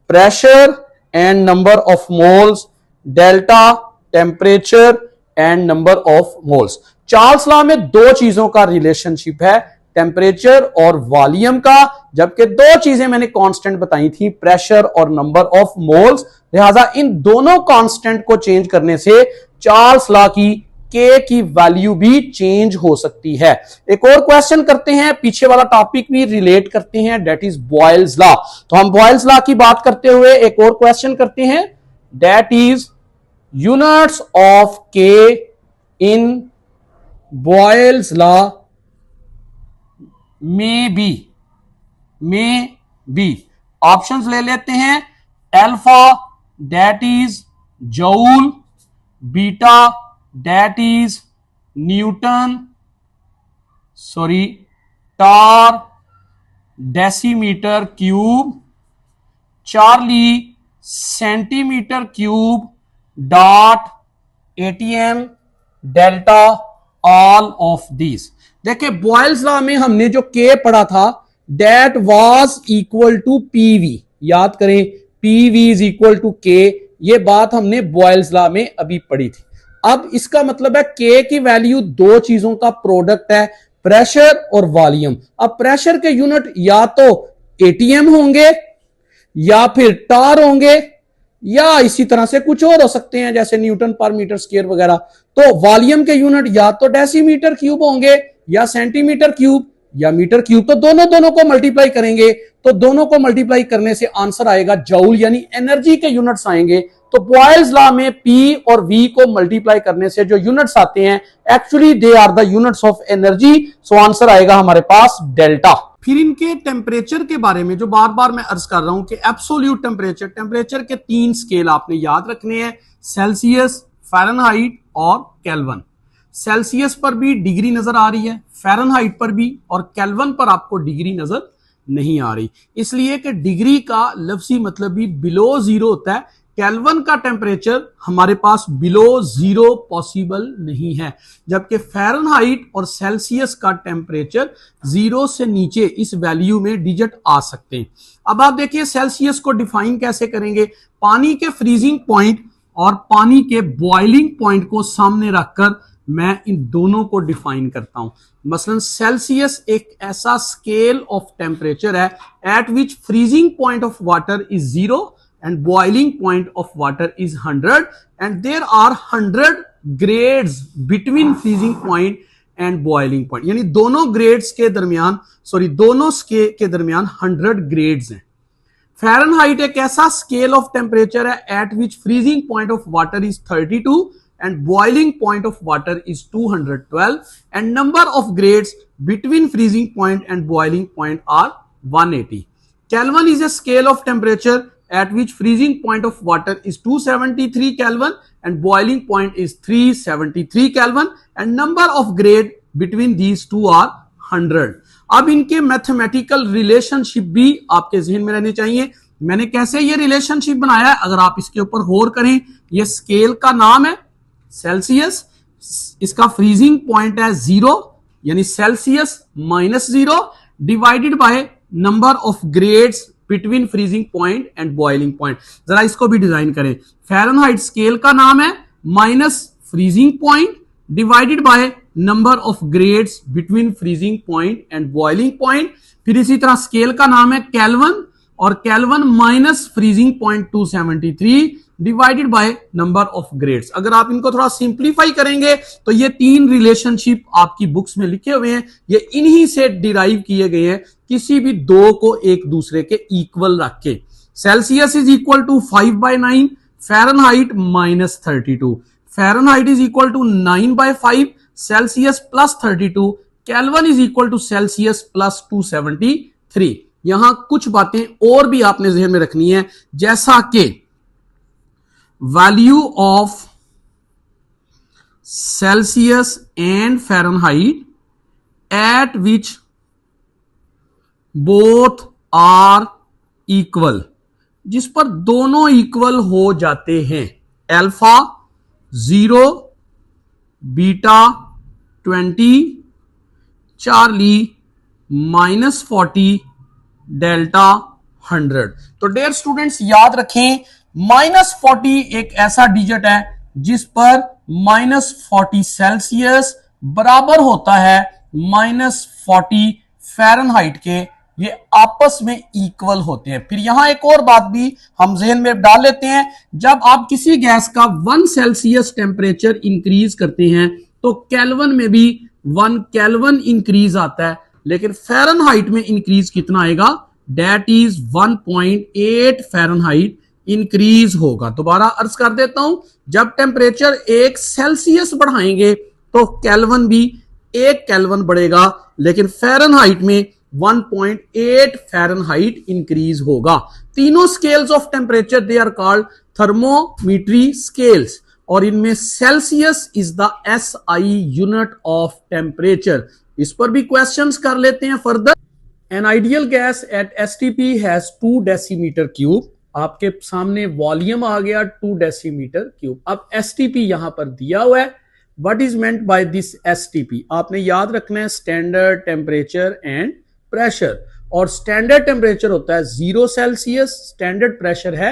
pressure and number of moles, delta temperature and number of moles. Charles law में दो चीजों का relationship है, temperature और वॉल्यूम का, जबकि दो चीजें मैंने कांस्टेंट बताई थी, प्रेशर और नंबर ऑफ मोल्स। लिहाजा इन दोनों कांस्टेंट को चेंज करने से चार्ल्स लॉ की K की वैल्यू भी चेंज हो सकती है। एक और क्वेश्चन करते हैं, पीछे वाला टॉपिक भी रिलेट करते हैं, दैट इज बॉयल्स लॉ। तो हम बॉयल्स लॉ की बात करते हुए एक और क्वेश्चन करते हैं, that is units of K in Boyle's law में बी। ऑप्शंस ले लेते हैं, alpha that is joule, beta that is newton, torr decimetre cube, Charlie centimetre cube, dot ATM, delta all of this. देखिए बॉयल्स लॉ में हमने जो K पढ़ा था that was equal to PV, याद करें PV is equal to K, ये बात हमने बॉयल्स लॉ में अभी पढ़ी थी। अब इसका मतलब है K की वैल्यू दो चीजों का प्रोडक्ट है, प्रेशर और वॉल्यूम। अब प्रेशर के यूनिट या तो ATM होंगे या फिर टार होंगे या इसी तरह से कुछ और हो सकते हैं, जैसे न्यूटन पर मीटर स्क्वायर वगैरह। तो वॉल्यूम के यूनिट या तो डेसीमीटर क्यूब होंगे या सेंटीमीटर क्यूब या मीटर क्यूब। तो दोनों को मल्टीप्लाई करेंगे, तो दोनों को मल्टीप्लाई करने से आंसर आएगा जूल, यानी एनर्जी के यूनिट्स आएंगे। तो बॉयल्स लॉ में P और V को मल्टीप्लाई करने से जो यूनिट्स आते हैं actually they are the units of energy. So answer आएगा हमारे पास डेल्टा। फिर इनके टेम्परेचर के बारे में जो बार बार मैं अर्ज कर रहा हूं कि एब्सोल्यूट टेम्परेचर के 3 स्केल आपने याद रखने हैं, सेल्सियस, फ़ारेनहाइट और केल्विन। सेल्सियस पर भी डिग्री नजर आ रही है, फ़ारेनहाइट पर भी, और केल्विन पर आपको डिग्री नजर नहीं आ रही, इसलिए कि डिग्री का लफ्जी मतलब भी बिलो जीरो होता है, केल्विन का टेम्परेचर हमारे पास बिलो 0 पॉसिबल नहीं है, जबकि फ़ारेनहाइट और सेल्सियस का टेम्परेचर 0 से नीचे इस वैल्यू में डिजिट आ सकते हैं। अब आप देखिए सेल्सियस को डिफाइन कैसे करेंगे। पानी के फ्रीजिंग पॉइंट और पानी के बॉइलिंग पॉइंट को सामने रखकर मैं इन दोनों को डिफाइन करता हूं। मसलन सेल्सियस एक ऐसा स्केल ऑफ टेम्परेचर है eight which freezing point of water is 0 and boiling point of water is 100 and there are 100 grades between freezing point and boiling point, यानी दोनों ग्रेड्स के दरमियान दोनों स्केल के दरमियान 100 ग्रेड्स हैं। फ़ारेनहाइट एक ऐसा स्केल ऑफ टेम्परेचर है eight which freezing point of water is 32 and boiling point of water is 212 and number of grades between freezing point and boiling point are 180. Kelvin is a scale of temperature at which freezing point of water is 273 Kelvin and boiling point is 373 Kelvin and number of grade between these two are 100. अब इनके mathematical relationship भी आपके जहन में रहने चाहिए। मैंने कैसे ये रिलेशनशिप बनाया है, अगर आप इसके ऊपर गौर करें, ये स्केल का नाम है सेल्सियस, इसका फ्रीजिंग पॉइंट है 0 यानी Celsius -0 divided by number of grades between freezing point and boiling point. जरा इसको भी डिजाइन करें। फ़ारेनहाइट स्केल का नाम है minus freezing point divided by number of grades between freezing point and boiling point. फिर इसी तरह स्केल का नाम है केल्विन और kelvin minus freezing point 273 divided by number of grades. अगर आप इनको थोड़ा सिंप्लीफाई करेंगे तो ये तीन रिलेशनशिप आपकी बुक्स में लिखे हुए हैं, ये इन्हीं से डिराइव किए गए हैं, किसी भी दो को एक दूसरे के इक्वल रख के। Celsius is equal to 5/9, Fahrenheit -32, Fahrenheit is equal to 9/5, Celsius +32, kelvin is equal to Celsius +273। यहां कुछ बातें और भी आपने जहन में रखनी है, जैसा कि value of Celsius and Fahrenheit at which both are equal, जिस पर दोनों इक्वल हो जाते हैं। Alpha 0, beta 20, Charlie -40, delta 100। तो डियर स्टूडेंट्स याद रखें, -40 एक ऐसा डिजिट है जिस पर -40 सेल्सियस बराबर होता है -40 फ़ारेनहाइट के, ये आपस में इक्वल होते हैं। फिर यहां एक और बात भी हम ज़हन में डाल लेते हैं, जब आप किसी गैस का 1 सेल्सियस टेम्परेचर इंक्रीज करते हैं तो केल्विन में भी 1 केल्विन इंक्रीज आता है, लेकिन फ़ारेनहाइट में इंक्रीज कितना आएगा, दैट इज 1.8 फ़ारेनहाइट इंक्रीज होगा। दोबारा अर्ज कर देता हूं, जब टेम्परेचर 1 सेल्सियस बढ़ाएंगे तो केल्विन भी 1 केल्विन बढ़ेगा, लेकिन फ़ारेनहाइट में 1.8 फ़ारेनहाइट इंक्रीज होगा। तीनों scales of temperature they are called thermometry scales और इनमें Celsius is the SI unit of temperature. इस पर भी क्वेश्चंस कर लेते हैं further. An ideal gas at STP has 2 decimetre cube. आपके सामने वॉल्यूम आ गया 2 डेसीमीटर क्यूब। अब STP यहां पर दिया हुआ है। What is meant by this STP? आपने याद रखना है स्टैंडर्ड टेम्परेचर एंड प्रेशर, और स्टैंडर्ड टेम्परेचर होता है 0 सेल्सियस, स्टैंडर्ड प्रेशर है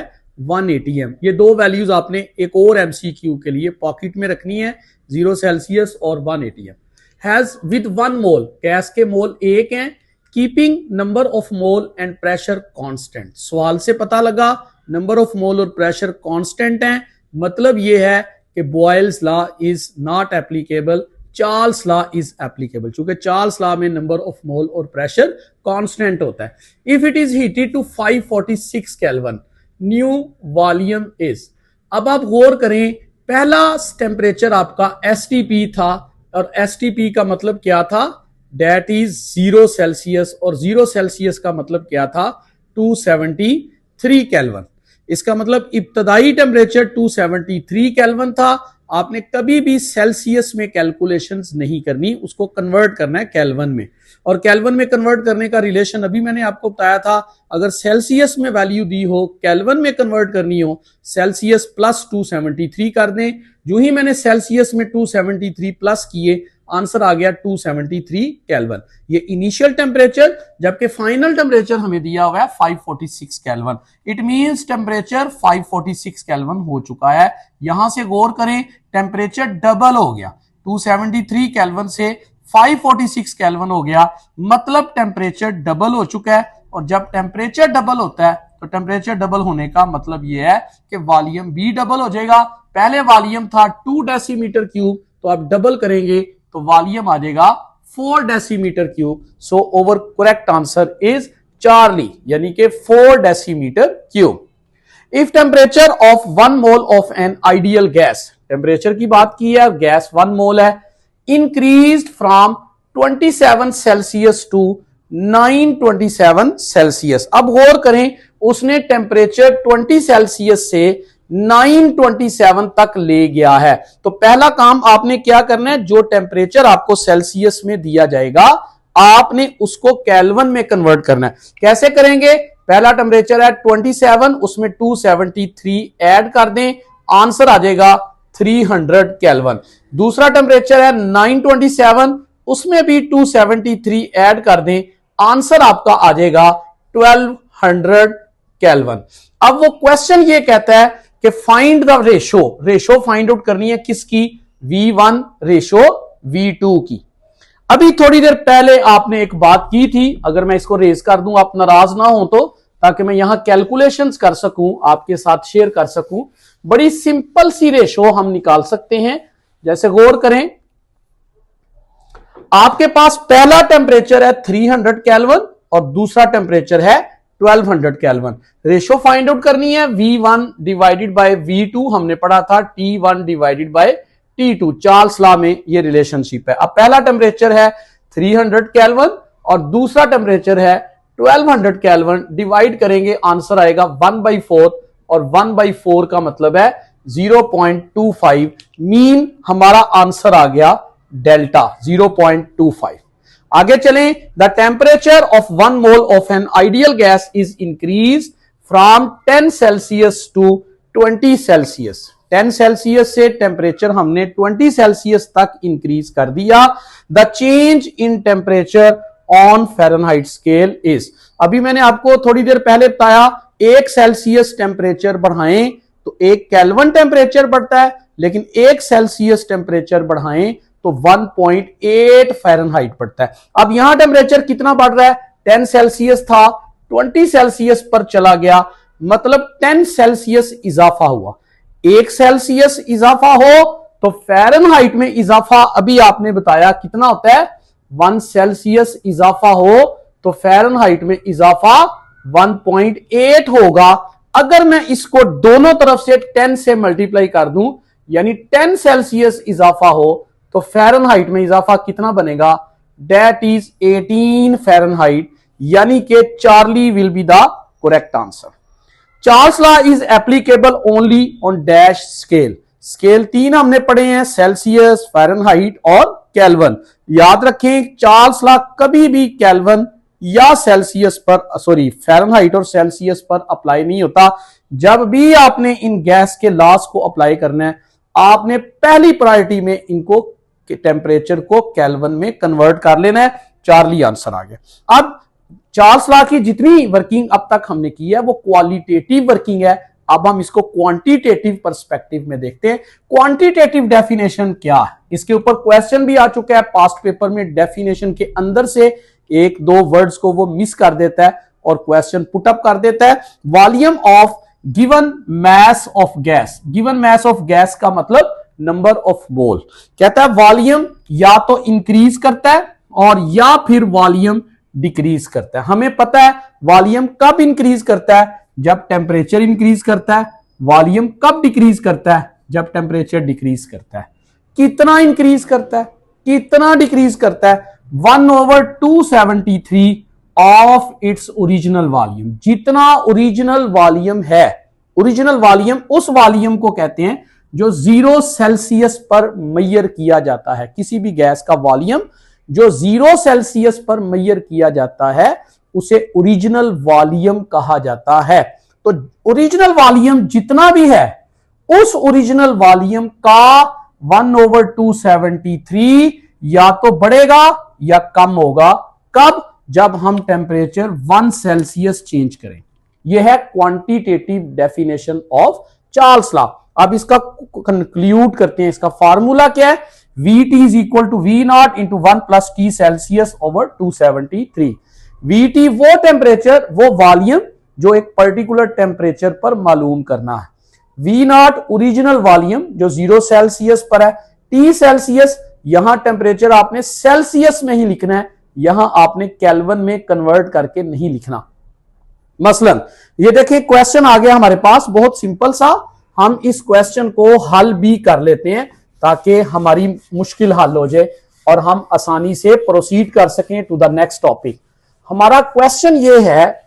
1 atm। ये दो वैल्यूज आपने एक और MCQ के लिए पॉकेट में रखनी है, 0 सेल्सियस और 1 atm। Has with 1 mole, gas के मोल 1 हैं, keeping number of mole and pressure constant. सवाल से पता लगा नंबर ऑफ मोल और प्रेशर कांस्टेंट हैं, मतलब यह है कि Boyle's law is not applicable, Charles law is applicable, क्योंकि चार्ल्स लॉ में नंबर ऑफ मोल और प्रेशर कांस्टेंट होता है। If it is heated to 546 kelvin, new volume is. अब आप गौर करें, पहला टेम्परेचर आपका STP था और STP का मतलब क्या था, दैट इज 0 सेल्सियस, और 0 सेल्सियस का मतलब क्या था, 273 केल्विन। इसका मतलब इब्तदाई टेम्परेचर 273 केल्विन था, आपने कभी भी सेल्सियस में कैलकुलेशंस नहीं करनी, उसको कन्वर्ट करना है केल्विन में। और केल्विन में कन्वर्ट करने का रिलेशन अभी मैंने आपको बताया था, अगर सेल्सियस में वैल्यू दी हो, केल्विन में कन्वर्ट करनी हो, सेल्सियस प्लस 273 कर दें। जो ही मैंने सेल्सियस में 273 प्लस किए, आंसर आ गया 273 केल्विन। ये इनिशियल टेम्परेचर, जबकि फाइनल टेम्परेचर हमें दिया हुआ है 546 kelvin. It means temperature 546 kelvin हो चुका है। यहां से गौर करें, टेम्परेचर डबल हो गया, 273 केल्विन से 546 केल्विन हो गया, मतलब टेम्परेचर डबल हो चुका है। और जब टेम्परेचर डबल होता है तो टेम्परेचर डबल होने का मतलब यह है कि वॉल्यूम भी डबल हो जाएगा। पहले वॉल्यूम था 2 डेसीमीटर क्यूब, तो आप डबल करेंगे तो वॉल्यूम आ जाएगा 4 decimetre cube. So over correct answer is Charlie, यानी कि 4 decimetre cube. If temperature of 1 mole of an ideal gas, temperature की बात की है, गैस 1 मोल है, increased from 27 Celsius to 927 Celsius. अब गौर करें, उसने टेम्परेचर 20 सेल्सियस से 927 तक ले गया है। तो पहला काम आपने क्या करना है, जो टेम्परेचर आपको सेल्सियस में दिया जाएगा आपने उसको केल्विन में कन्वर्ट करना है। कैसे करेंगे? पहला टेम्परेचर है 27, उसमें 273 ऐड कर दें, आंसर आ जाएगा 300 केल्विन। दूसरा टेम्परेचर है 927, उसमें भी 273 ऐड कर दें, आंसर आपका आ जाएगा 1200 केल्विन। अब वो क्वेश्चन ये कहता है कि find the ratio find out करनी है किसकी? V1 रेशो V2 की। अभी थोड़ी देर पहले आपने एक बात की थी, अगर मैं इसको रेज कर दूं आप नाराज ना हो तो, ताकि मैं यहां कैलकुलेशंस कर सकूं, आपके साथ शेयर कर सकूं। बड़ी सिंपल सी रेशो हम निकाल सकते हैं। जैसे गौर करें, आपके पास पहला टेम्परेचर है 300 केल्विन और दूसरा टेम्परेचर है 1200 केल्विन। रेशो फाइंड आउट करनी है V1 डिवाइडेड बाय V2, हमने पढ़ा था T1 divided by T2, Charles law में ये रिलेशनशिप है। अब पहला टेम्परेचर है 300 केल्विन और दूसरा टेम्परेचर है 1200 केल्विन, डिवाइड करेंगे आंसर आएगा 1/4 और 1/4 का मतलब है 0.25, मीन हमारा आंसर आ गया डेल्टा 0.25। आगे चलें, the temperature of 1 mole of an ideal gas is increase from 10 Celsius to 20 Celsius. 10 Celsius से टेम्परेचर हमने 20 सेल्सियस तक इंक्रीज कर दिया। The change in temperature on Fahrenheit scale is, अभी मैंने आपको थोड़ी देर पहले बताया, 1 सेल्सियस टेम्परेचर बढ़ाएं तो 1 केल्विन टेम्परेचर बढ़ता है, लेकिन 1 सेल्सियस टेम्परेचर बढ़ाएं तो 1.8 फ़ारेनहाइट बढ़ता है। अब यहां टेम्परेचर कितना बढ़ रहा है? 10 सेल्सियस था, 20 सेल्सियस पर चला गया, मतलब 10 सेल्सियस इजाफा हुआ। 1 सेल्सियस इजाफा हो तो फ़ारेनहाइट में इजाफा अभी आपने बताया कितना होता है? 1 सेल्सियस इजाफा हो तो फ़ारेनहाइट में इजाफा 1.8 होगा। अगर मैं इसको दोनों तरफ से 10 से मल्टीप्लाई कर दूं, यानी 10 सेल्सियस इजाफा हो तो फ़ारेनहाइट में इजाफा कितना बनेगा? दैट इज 18 फ़ारेनहाइट, यानी कि Charlie will be the correct answer. Charles law is applicable only on dash scale. Scale 3 हमने पढ़े हैं, सेल्सियस, फ़ारेनहाइट और केल्विन। याद रखें, चार्ल्स लॉ कभी भी केल्विन या सेल्सियस पर, फ़ारेनहाइट और सेल्सियस पर अप्लाई नहीं होता। जब भी आपने इन गैस के लॉस को अप्लाई करना है, आपने पहली प्रायोरिटी में इनको टेम्परेचर को केल्विन में कन्वर्ट कर लेना है। चार्ली आंसर आ गया। अब चार्ल्स लॉ की जितनी वर्किंग अब तक हमने की है वो क्वालिटेटिव वर्किंग है। अब हम इसको क्वांटिटेटिव पर्सपेक्टिव में देखते हैं। क्वांटिटेटिव डेफिनेशन क्या है? इसके ऊपर क्वेश्चन भी आ चुका है पास्ट पेपर में। डेफिनेशन के अंदर से 1-2 वर्ड्स को वो मिस कर देता है और क्वेश्चन पुटअप कर देता है। Volume of given mass of gas. Given mass of gas का मतलब नंबर ऑफ मोल। कहता है वॉल्यूम या तो इंक्रीज करता है और या फिर वॉल्यूम डिक्रीज करता है। हमें पता है वॉल्यूम कब इंक्रीज करता है? जब टेम्परेचर इंक्रीज करता है। वॉल्यूम कब डिक्रीज करता है? जब टेम्परेचर डिक्रीज करता है। कितना इंक्रीज करता है, कितना डिक्रीज करता है? 1/273 ऑफ इट्स ओरिजिनल वॉल्यूम। जितना ओरिजिनल वॉल्यूम है, ओरिजिनल वॉल्यूम उस वॉल्यूम को कहते हैं जो 0 सेल्सियस पर मेजर किया जाता है, किसी भी गैस का वॉल्यूम जो 0 सेल्सियस पर मेजर किया जाता है उसे ओरिजिनल वॉल्यूम कहा जाता है। तो ओरिजिनल वॉल्यूम जितना भी है उस ओरिजिनल वॉल्यूम का 1/273 या तो बढ़ेगा या कम होगा। कब? जब हम टेम्परेचर 1 सेल्सियस चेंज करें। यह है quantitative definition of Charles law. अब इसका कंक्लूड करते हैं। इसका फार्मूला क्या है? Vt is equal to V not into 1 plus T Celsius over 273। Vt वो टेम्परेचर, वो वॉल्यूम जो एक पर्टिकुलर टेम्परेचर पर मालूम करना है। V नॉट ओरिजिनल वॉल्यूम जो 0 सेल्सियस पर है। T सेल्सियस, यहां टेम्परेचर आपने सेल्सियस में ही लिखना है, यहां आपने केल्विन में कन्वर्ट करके नहीं लिखना। मसलन ये देखिए क्वेश्चन आ गया हमारे पास, बहुत सिंपल सा। हम इस क्वेश्चन को हल भी कर लेते हैं ताकि हमारी मुश्किल हल हो जाए और हम आसानी से प्रोसीड कर सकें टू द नेक्स्ट टॉपिक। हमारा क्वेश्चन ये है,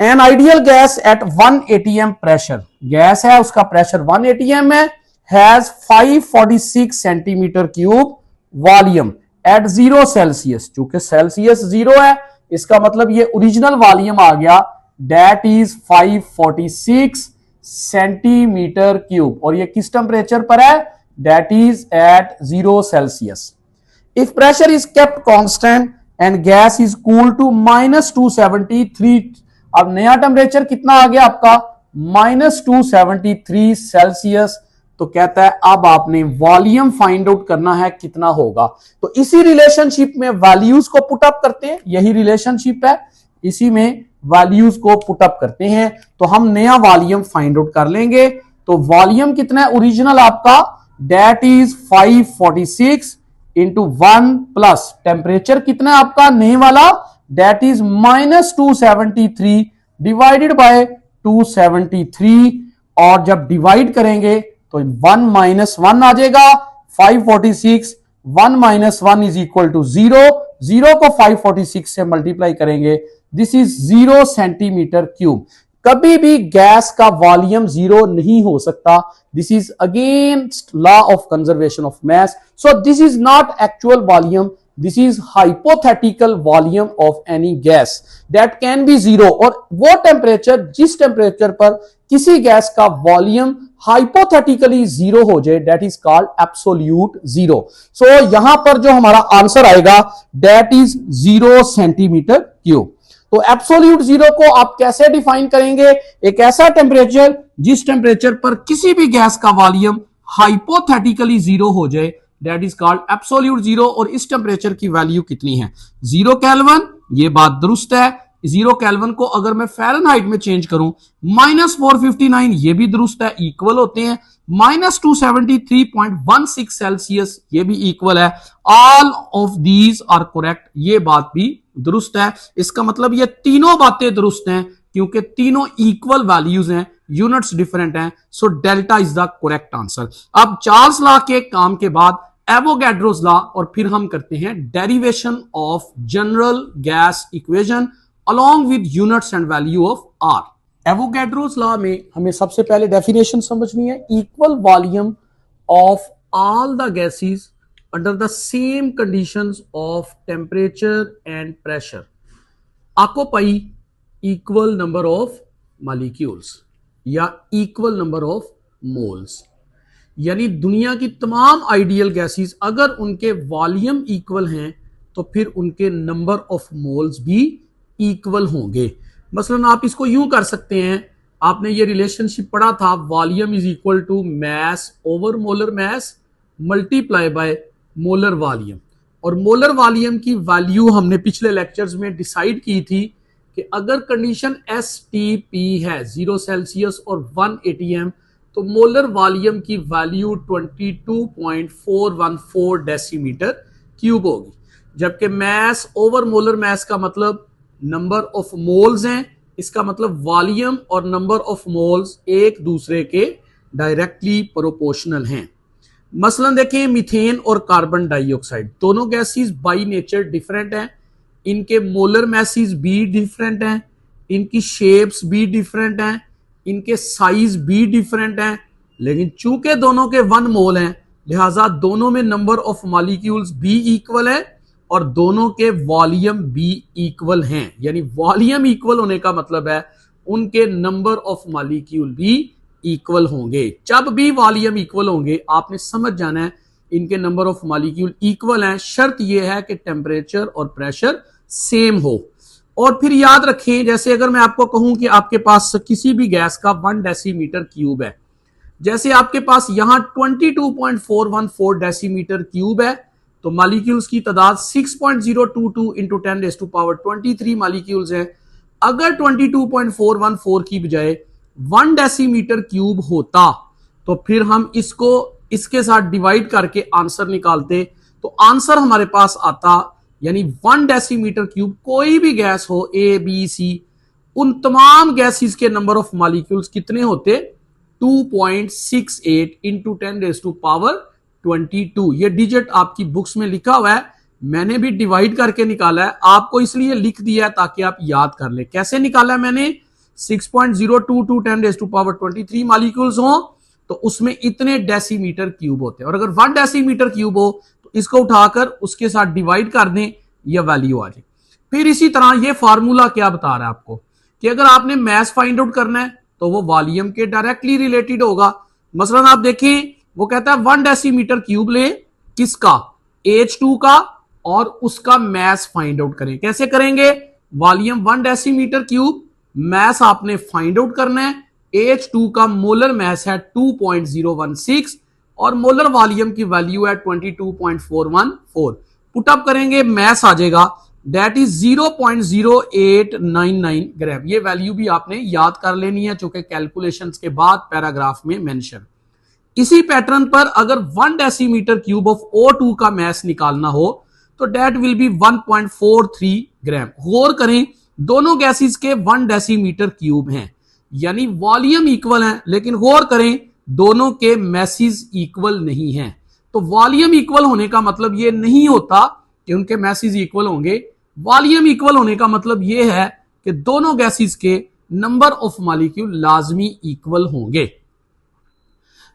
N ideal gas eight 1 atm pressure, gas है उसका प्रेशर 1 atm है, has 546 centimetre cube volume at 0 Celsius. चूंकि सेल्सियस 0 है, इसका मतलब ये ओरिजिनल वॉल्यूम आ गया, दैट इज 546 सेंटीमीटर क्यूब। और ये किस टेम्परेचर पर है? That is at 0 Celsius. If pressure is kept constant and gas is cool to -273, अब नया टेम्परेचर कितना आ गया आपका? -273 सेल्सियस। तो कहता है अब आपने वॉल्यूम फाइंड आउट करना है कितना होगा। तो इसी रिलेशनशिप में वैल्यूज को पुट अप करते हैं, यही रिलेशनशिप है, इसी में वैल्यूज को पुट अप करते हैं तो हम नया वॉल्यूम फाइंड आउट कर लेंगे। तो वॉल्यूम कितना है ओरिजिनल आपका? That is 546 into 1 plus temperature कितना है आपका नए वाला? That is -273 divided by 273। और जब डिवाइड करेंगे तो 1 - 1 आ जाएगा। 546 1 - 1 इज इक्वल टू 0। 0 को 546 से मल्टीप्लाई करेंगे, दिस इज 0 सेंटीमीटर क्यूब। कभी भी गैस का वॉल्यूम 0 नहीं हो सकता। This is against law of conservation of mass. So this is not actual volume, this is hypothetical volume of any gas that can be 0। और वो temperature, जिस temperature पर किसी गैस का वॉल्यूम हाइपोथेटिकली 0 हो जाए, दैट इज कॉल्ड एब्सोल्यूट 0। सो यहां पर जो हमारा आंसर आएगा दैट इज 0 सेंटीमीटर क्यूब। तो एब्सोल्यूट 0 को आप कैसे डिफाइन करेंगे? एक ऐसा टेम्परेचर जिस टेम्परेचर पर किसी भी गैस का वॉल्यूम हाइपोथेटिकली 0 हो जाए, दैट इज कॉल्ड एब्सोल्यूट 0। और इस टेम्परेचर की वैल्यू कितनी है? 0 केल्विन। ये बात दुरुस्त है। 0 केल्विन को अगर मैं फ़ारेनहाइट में चेंज करूं, -459, ये भी दुरुस्त है, इक्वल होते हैं। -273.16 सेल्सियस, ये भी इक्वल है। All of these are correct, ये बात भी दुरुस्त है। इसका मतलब ये तीनों बातें दुरुस्त हैं क्योंकि तीनों इक्वल वैल्यूज हैं, यूनिट्स डिफरेंट हैं। So delta is the correct answer. अब चार्ल्स लॉ के काम के बाद एवोगैड्रोस लॉ और फिर हम करते हैं derivation of general gas equation along with units and value of R. Avogadro's law में हमें सबसे पहले डेफिनेशन समझनी है। Equal volume of all the gases under the same conditions of temperature and pressure occupy equal number of molecules या equal number of moles. यानी दुनिया की तमाम आइडियल गैसेस अगर उनके वॉल्यूम इक्वल हैं तो फिर उनके नंबर ऑफ मोल्स भी इक्वल होंगे। मसलन आप इसको यूं कर सकते हैं, आपने ये रिलेशनशिप पढ़ा था, volume is equal to mass over molar mass multiply by molar volume. और मोलर वॉल्यूम की वैल्यू हमने पिछले लेक्चर्स में डिसाइड की थी कि अगर कंडीशन STP है 0 सेल्सियस और 1 atm तो मोलर वॉल्यूम की वैल्यू 22.414 डेसीमीटर क्यूब होगी। जबकि मास ओवर मोलर मास का मतलब नंबर ऑफ मोल्स हैं, इसका मतलब वॉल्यूम और नंबर ऑफ मोल्स एक दूसरे के डायरेक्टली प्रोपोर्शनल हैं। मसलन देखें मीथेन और कार्बन डाइऑक्साइड, दोनों गैसेस बाय नेचर डिफरेंट हैं, इनके मोलर मैसेज भी डिफरेंट हैं, इनकी शेप्स भी डिफरेंट हैं, इनके साइज भी डिफरेंट हैं, लेकिन चूंकि दोनों के 1 मोल हैं, लिहाजा दोनों में नंबर ऑफ मॉलिक्यूल्स भी इक्वल है और दोनों के वॉल्यूम भी इक्वल हैं। यानी वॉल्यूम इक्वल होने का मतलब है उनके नंबर ऑफ मॉलिक्यूल भी इक्वल होंगे। जब भी वॉल्यूम इक्वल होंगे आपने समझ जाना है इनके नंबर ऑफ मॉलिक्यूल इक्वल हैं। शर्त यह है कि टेम्परेचर और प्रेशर सेम हो। और फिर याद रखें, जैसे अगर मैं आपको कहूं कि आपके पास किसी भी गैस का 1 डेसीमीटर क्यूब है, जैसे आपके पास यहां 22.414 डेसीमीटर क्यूब है, तो मॉलिक्यूल्स की तादाद 6.022 इंटू 10⁻23 मॉलिक्यूल्स है। अगर 22.414 की बजाय 1 डेसीमीटर क्यूब होता तो फिर हम इसको इसके साथ डिवाइड करके आंसर निकालते, तो आंसर हमारे पास आता, यानी 1 डेसीमीटर क्यूब कोई भी गैस हो ए बी सी, उन तमाम गैसेस के नंबर ऑफ मॉलिक्यूल्स कितने होते? 2.68 इंटू 10⁻22। ये डिजिट आपकी बुक्स में लिखा हुआ है, मैंने भी डिवाइड करके निकाला है, आपको इसलिए लिख दिया है ताकि आप याद कर ले। कैसे निकाला है मैंने? 6.022 10⁻23 मॉलिक्यूल्स हो तो उसमें इतने डेसीमीटर क्यूब होते हैं, और अगर 1 डेसीमीटर क्यूब हो तो इसको उठाकर उसके साथ डिवाइड कर दें, यह वैल्यू आ जाए। फिर इसी तरह ये फार्मूला क्या बता रहा है आपको कि अगर आपने मैस फाइंड आउट करना है तो वो वॉल्यूम के डायरेक्टली रिलेटेड होगा। मसलन आप देखें, वो कहता है 1 डेसीमीटर क्यूब ले, किसका? H2 का, और उसका मैस फाइंड आउट करें। कैसे करेंगे? वॉल्यूम 1 डेसीमीटर क्यूब, मैस आपने फाइंड आउट करना है। H2 का मोलर मैस है 2.016 और मोलर वॉल्यूम की वैल्यू है 22.414। पुटअप करेंगे, मैस आ जाएगा, दैट इज 0.0899 ग्राम। ये वैल्यू भी आपने याद कर लेनी है, चूंकि कैलकुलेशंस के बाद पैराग्राफ में मेंशन। इसी पैटर्न पर अगर 1 डेसीमीटर क्यूब ऑफ O2 का मैस निकालना हो तो दैट विल बी 1.43 ग्राम। गौर करें, दोनों गैसेस के 1 डेसीमीटर क्यूब हैं, यानी वॉल्यूम इक्वल है, लेकिन गौर करें दोनों के मैसेज इक्वल नहीं हैं। तो वॉल्यूम इक्वल होने का मतलब यह नहीं होता कि उनके मैसेज इक्वल होंगे। वॉल्यूम इक्वल होने का मतलब यह है कि दोनों गैसेस के नंबर ऑफ मॉलिक्यूल लाजमी इक्वल होंगे।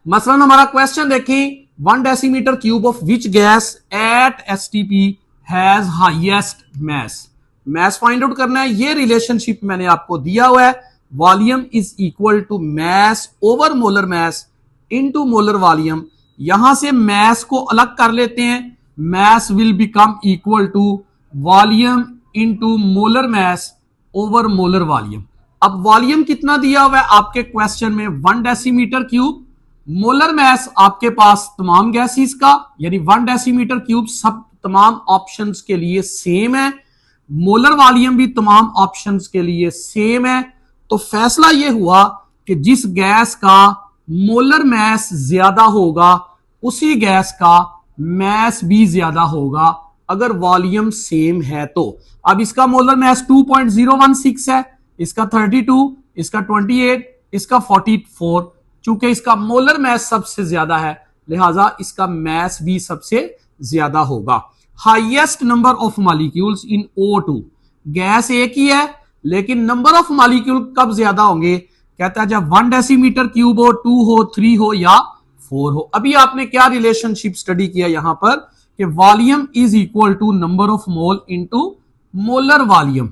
मसलन हमारा क्वेश्चन देखें, 1 decimetre cube of which gas at STP has highest mass. Mass find out करना है, ये रिलेशनशिप मैंने आपको दिया हुआ है, volume is equal to mass over molar mass into molar volume. यहां से मैस को अलग कर लेते हैं, mess will become equal to volume into molar mass over molar volume. अब वॉल्यूम कितना दिया हुआ है आपके क्वेश्चन में? 1 डेसीमीटर क्यूब। मोलर मैस आपके पास तमाम गैसेस का, यानी 1 डेसीमीटर क्यूब सब तमाम ऑप्शंस के लिए सेम है, मोलर वॉल्यूम भी तमाम ऑप्शंस के लिए सेम है। तो फैसला यह हुआ कि जिस गैस का मोलर मैस ज्यादा होगा उसी गैस का मैस भी ज्यादा होगा अगर वॉल्यूम सेम है तो। अब इसका मोलर मैस 2.016 है, इसका 32, इसका 28, इसका 44। चूंकि इसका मोलर मैस सबसे ज्यादा है लिहाजा इसका मैस भी सबसे ज्यादा होगा। Highest number of molecules in O2, gas एक ही है लेकिन नंबर ऑफ मॉलिक्यूल कब ज्यादा होंगे? कहता है जब 1 डेसीमीटर क्यूब हो, 2 हो, 3 हो या 4 हो। अभी आपने क्या रिलेशनशिप स्टडी किया यहां पर कि volume is equal to number of mole into molar volume.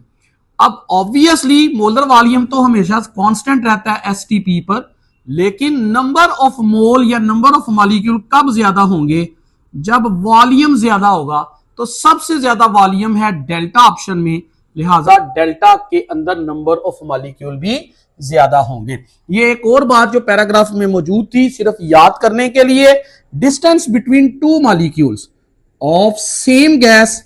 अब ऑब्वियसली मोलर वॉल्यूम तो हमेशा कांस्टेंट रहता है एसटीपी पर, लेकिन नंबर ऑफ मोल या नंबर ऑफ मॉलिक्यूल कब ज्यादा होंगे? जब वॉल्यूम ज्यादा होगा। तो सबसे ज्यादा वॉल्यूम है डेल्टा ऑप्शन में, लिहाजा डेल्टा के अंदर नंबर ऑफ मॉलिक्यूल भी ज्यादा होंगे। ये एक और बात जो पैराग्राफ में मौजूद थी सिर्फ याद करने के लिए, distance between 2 molecules of same gas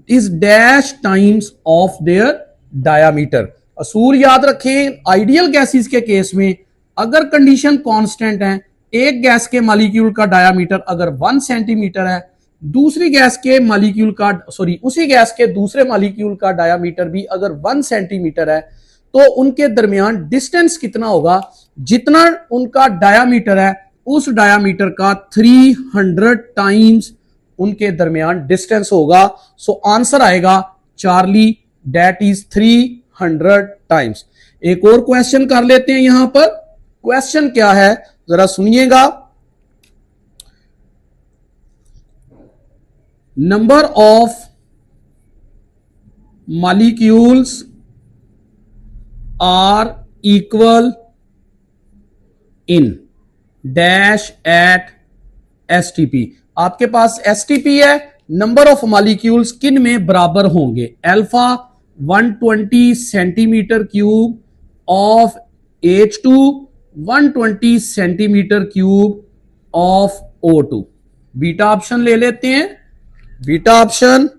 is dash times of their diameter. असूल याद रखें, आइडियल गैसेस के केस में अगर कंडीशन कांस्टेंट है, एक गैस के मॉलिक्यूल का डायामीटर अगर 1 सेंटीमीटर है, दूसरी गैस के मॉलिक्यूल का उसी गैस के दूसरे मॉलिक्यूल का डायामीटर भी अगर 1 सेंटीमीटर है, तो उनके दरमियान डिस्टेंस कितना होगा? जितना उनका डायामीटर है उस डायामीटर का 300 टाइम्स उनके दरमियान डिस्टेंस होगा। सो आंसर आएगा चार्ली, दैट इज 300 टाइम्स। एक और क्वेश्चन कर लेते हैं। यहां पर क्वेश्चन क्या है? जरा सुनिएगा, number of molecules are equal in dash at STP. आपके पास एसटीपी है, नंबर ऑफ मॉलिक्यूल्स किन में बराबर होंगे? Alpha 120 centimetre cube of H2, 120 centimetre cube of O2। Beta option ले लेते हैं। Beta option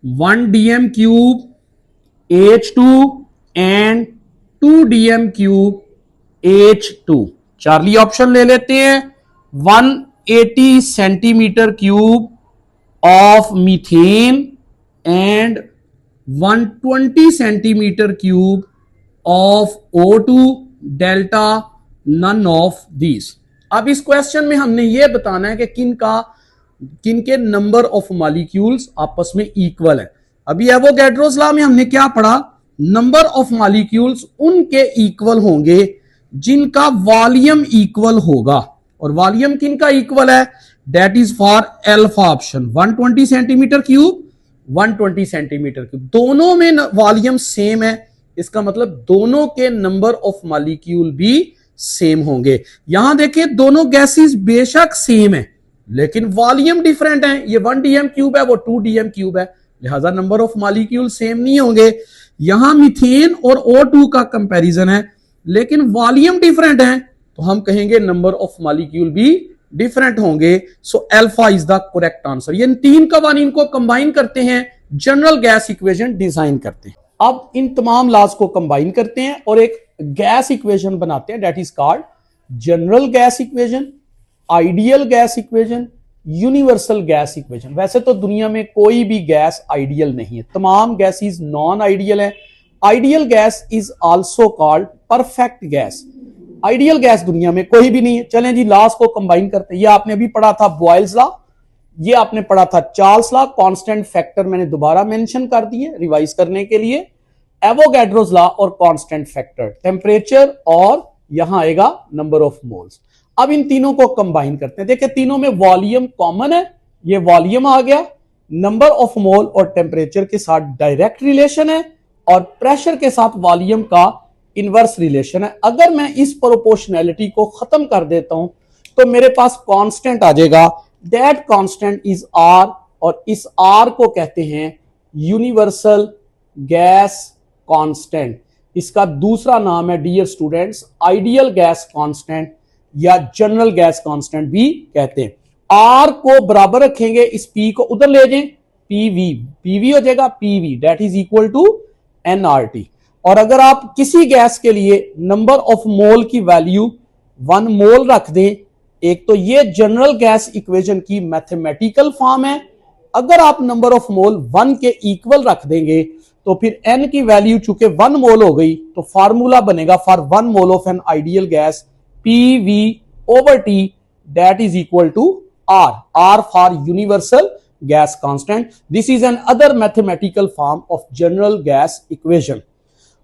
1 dm cube H2 and 2 dm cube H2। Charlie option ले लेते हैं, 180 centimetre cube of methane and 120 centimetre cube of O2 delta none of these. अब इस question में हमने यह बताना है कि किनके नंबर ऑफ मॉलिक्यूल्स आपस में इक्वल है। अभी एवोगैड्रोस लॉ में हमने क्या पढ़ा? नंबर ऑफ मॉलिक्यूल्स उनके इक्वल होंगे जिनका वॉल्यूम इक्वल होगा, और वॉल्यूम किनका इक्वल है? That is for alpha option 120 centimetre cube, 120 centimetre cube. दोनों में वॉल्यूम सेम है, इसका मतलब दोनों के नंबर ऑफ मॉलिक्यूल भी सेम होंगे। यहां देखिए दोनों गैसेस बेशक सेम है लेकिन वॉल्यूम डिफरेंट है। ये 1 dm क्यूब है, वो 2 dm क्यूब है, लिहाजा नंबर ऑफ मॉलिक्यूल सेम नहीं होंगे। यहां मीथेन और O2 का कंपैरिजन है लेकिन वॉल्यूम डिफरेंट है, तो हम कहेंगे नंबर ऑफ मॉलिक्यूल भी डिफरेंट होंगे। So alpha is the correct answer. ये तीन कवानीन को कंबाइन करते हैं, जनरल गैस इक्वेशन डिजाइन करते हैं। अब इन तमाम लॉज को कंबाइन करते हैं और एक गैस इक्वेशन बनाते हैं, that is called general gas equation, ideal gas equation, universal gas equation. वैसे तो दुनिया में कोई भी गैस आइडियल नहीं है, तमाम गैसेस नॉन आइडियल है। Ideal gas is also called perfect gas. Ideal gas दुनिया में कोई भी नहीं है। चलें जी, लॉज को कंबाइन करते हैं। ये आपने अभी पढ़ा था बॉयल्स लॉ, ये आपने पढ़ा था चार्ल्स लॉ। कांस्टेंट फैक्टर मैंने दोबारा मेंशन कर दिए रिवाइज करने के लिए। एवोगैड्रोस लॉ और कांस्टेंट फैक्टर, टेम्परेचर और यहां आएगा नंबर ऑफ मोल्स। अब इन तीनों को कंबाइन करते हैं। देखिए तीनों में वॉल्यूम कॉमन है, ये वॉल्यूम आ गया, नंबर ऑफ मोल और टेम्परेचर के साथ डायरेक्ट रिलेशन है और प्रेशर के साथ वॉल्यूम का इनवर्स रिलेशन है। अगर मैं इस प्रोपोर्शनैलिटी को खत्म कर देता हूं तो मेरे पास कांस्टेंट आ जाएगा, दैट कांस्टेंट इज R, और इस R को कहते हैं यूनिवर्सल गैस कांस्टेंट। इसका दूसरा नाम है dear students ideal gas constant या जनरल गैस कांस्टेंट भी कहते हैं। R को बराबर रखेंगे, इस P को उधर ले जाएं, PV हो जाएगा PV, that is equal to nRT। और अगर आप किसी गैस के लिए नंबर ऑफ मोल की वैल्यू 1 मोल रख दें, एक तो ये जनरल गैस इक्वेशन की मैथमेटिकल फॉर्म है। अगर आप नंबर ऑफ मोल 1 के इक्वल रख देंगे तो फिर n की वैल्यू चूंकि 1 मोल हो गई तो फार्मूला बनेगा for 1 mole of an ideal gas PV over T, that is equal to R for universal gas constant. This is an other mathematical form of general gas equation.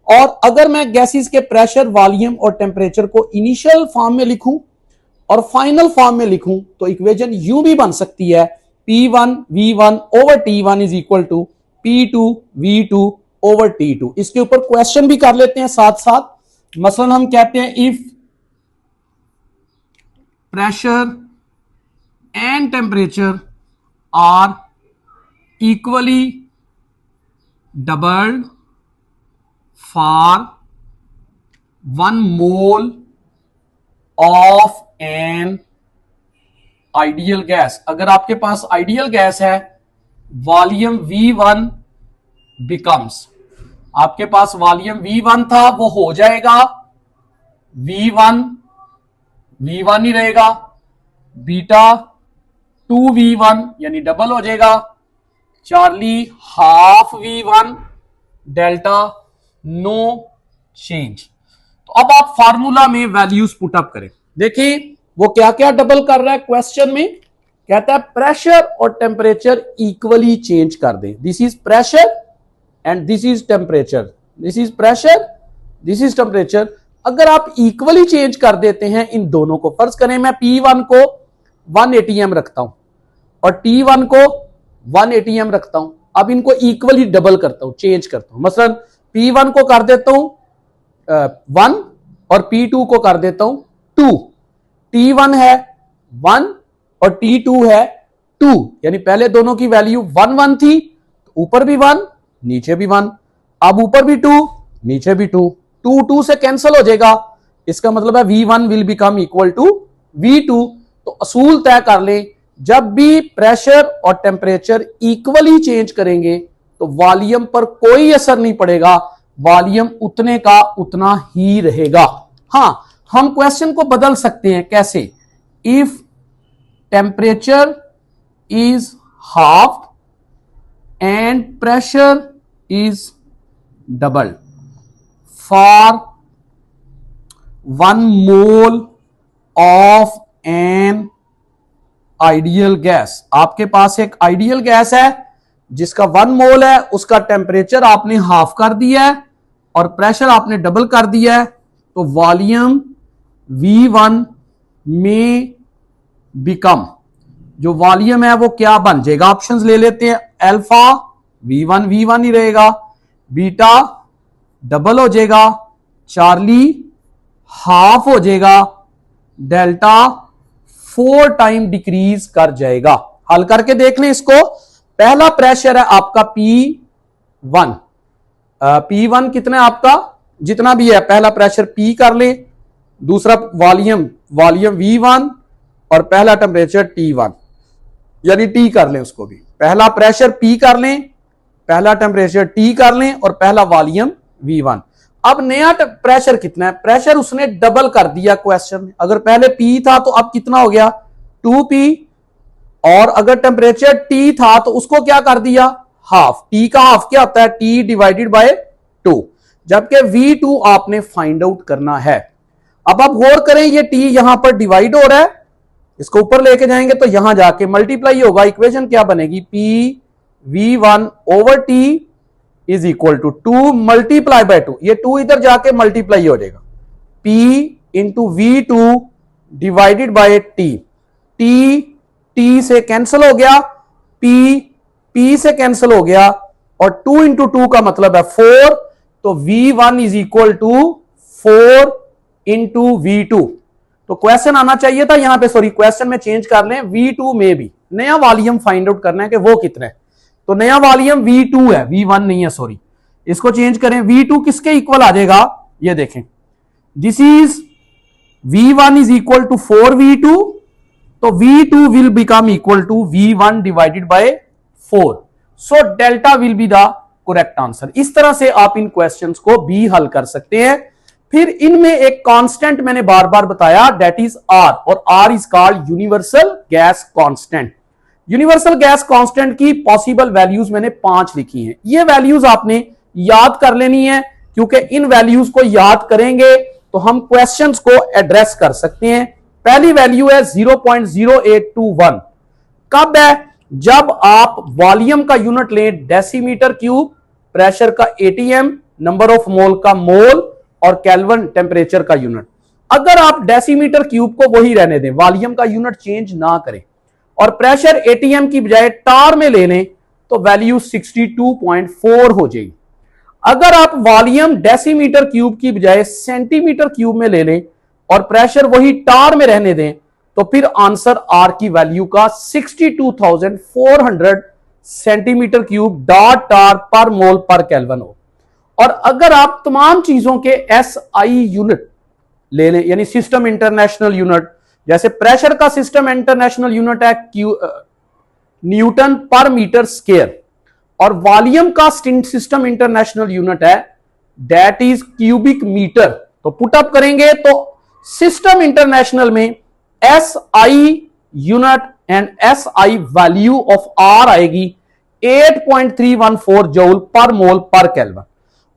और अगर मैं gases के pressure, volume और temperature को initial form में लिखूं और final form में लिखूं तो इक्वेशन यूं भी बन सकती है, P1 V1 over T1 is equal to P2 V2 over T2। इसके ऊपर क्वेश्चन भी कर लेते हैं साथ साथ। मसलन हम कहते हैं if pressure and temperature are equally doubled for 1 mole of an ideal gas। अगर आपके पास आइडियल गैस है, वॉल्यूम V1 becomes, आपके पास वॉल्यूम V1 था वो हो जाएगा V1 ही रहेगा, बीटा 2V1 यानी डबल हो जाएगा, Charlie half V1, delta no change. तो अब आप फार्मूला में वैल्यूज पुटअप करें। देखिए वो क्या क्या डबल कर रहा है क्वेश्चन में, कहता है प्रेशर और टेम्परेचर इक्वली चेंज कर दें। This is pressure and this is temperature, this is pressure, this is temperature. अगर आप इक्वली चेंज कर देते हैं इन दोनों को, फर्ज करें मैं P1 को 1 ATM रखता हूं और T1 को 1 ATM रखता हूं, अब इनको इक्वली डबल करता हूं, चेंज करता हूं। मसलन P1 को कर देता हूं 1 और P2 को कर देता हूं 2। T1 है 1 और T2 है 2, यानी पहले दोनों की वैल्यू 1 1 थी, तो ऊपर भी 1 नीचे भी 1, अब ऊपर भी 2 नीचे भी 2, 2 2 से कैंसिल हो जाएगा, इसका मतलब है V1 will become equal to V2। तो असूल तय कर लें, जब भी प्रेशर और टेम्परेचर इक्वली चेंज करेंगे तो वॉल्यूम पर कोई असर नहीं पड़ेगा, वॉल्यूम उतने का उतना ही रहेगा। हां, हम क्वेश्चन को बदल सकते हैं, कैसे? If temperature is half and pressure is double for 1 mole of an ideal gas. आपके पास एक आइडियल गैस है जिसका 1 मोल है, उसका टेम्परेचर आपने हाफ कर दिया है और प्रेशर आपने डबल कर दिया है, तो वॉल्यूम V1 में बिकम, जो वॉल्यूम है वो क्या बन जाएगा? ऑप्शंस ले लेते हैं। अल्फा V1 V1 ही रहेगा, बीटा डबल हो जाएगा, चार्ली हाफ हो जाएगा, डेल्टा 4 टाइम डिक्रीज कर जाएगा। हल करके देख लें इसको। पहला प्रेशर है आपका P1, P1 कितना है आपका? जितना भी है, पहला प्रेशर P कर ले, दूसरा वॉल्यूम V1 और पहला टेम्परेचर T1, यानी T कर लें उसको भी। पहला प्रेशर P कर लें, पहला टेम्परेचर T कर लें और पहला वॉल्यूम V1। अब नया प्रेशर कितना है? प्रेशर उसने डबल कर दिया क्वेश्चन में। अगर पहले P था तो अब कितना हो गया? 2P, और अगर टेम्परेचर T था तो उसको क्या कर दिया? हाफ। T का हाफ क्या होता है? T डिवाइडेड बाय 2, जबकि V2 आपने फाइंड आउट करना है। अब आप गौर करें, ये T यहां पर डिवाइड हो रहा है, इसको ऊपर लेके जाएंगे तो यहां जाके मल्टीप्लाई होगा। इक्वेशन क्या बनेगी? P V1 over T is equal to 2 multiply by 2, ये 2 इधर जाके मल्टीप्लाई हो जाएगा, P into V2 divided by T। T से कैंसिल हो गया, P से कैंसिल हो गया, और 2 इंटू 2 का मतलब है 4, तो V1 is equal to 4 into V2। तो क्वेश्चन आना चाहिए था यहां पे, सॉरी क्वेश्चन में चेंज कर लें, V2 में भी नया वॉल्यूम फाइंड आउट करना है कि वो कितना है। तो नया वॉल्यूम V2 है, V1 नहीं है, सॉरी, इसको चेंज करें। V2 किसके इक्वल आ जाएगा? ये देखें, this is V1 is equal to 4V2, तो V2 will become equal to V1 divided by 4, so delta will be the correct answer. इस तरह से आप इन क्वेश्चंस को भी हल कर सकते हैं। फिर इनमें एक कांस्टेंट मैंने बार बार बताया, दैट इज R, और R is called universal gas constant. Universal gas constant की पॉसिबल वैल्यूज मैंने 5 लिखी हैं। ये वैल्यूज आपने याद कर लेनी है, क्योंकि इन वैल्यूज को याद करेंगे तो हम क्वेश्चंस को एड्रेस कर सकते हैं। पहली वैल्यू है 0.0821। कब है? जब आप वॉल्यूम का यूनिट लें डेसीमीटर क्यूब, प्रेशर का ATM, नंबर ऑफ मोल का मोल, और केल्विन टेम्परेचर का यूनिट। अगर आप डेसीमीटर क्यूब को वही रहने दें, वॉल्यूम का यूनिट चेंज ना करें, और प्रेशर ATM की बजाय टार में ले लें, तो वैल्यू 62.4 हो जाएगी। अगर आप वॉल्यूम डेसीमीटर क्यूब की बजाय सेंटीमीटर क्यूब में ले लें और प्रेशर वही टार में रहने दें, तो फिर आंसर R की वैल्यू का 62,400 सेंटीमीटर क्यूब डॉट टार पर मोल पर केल्विन हो। और अगर आप तमाम चीजों के SI यूनिट ले लें, यानी सिस्टम इंटरनेशनल यूनिट, जैसे प्रेशर का सिस्टम इंटरनेशनल यूनिट है न्यूटन पर मीटर स्क्वायर, और वॉल्यूम का सिस्टम इंटरनेशनल यूनिट है दैट इज क्यूबिक मीटर, तो पुटअप करेंगे तो सिस्टम इंटरनेशनल में SI unit and SI value of R आएगी 8.314 जूल पर मोल पर केल्विन,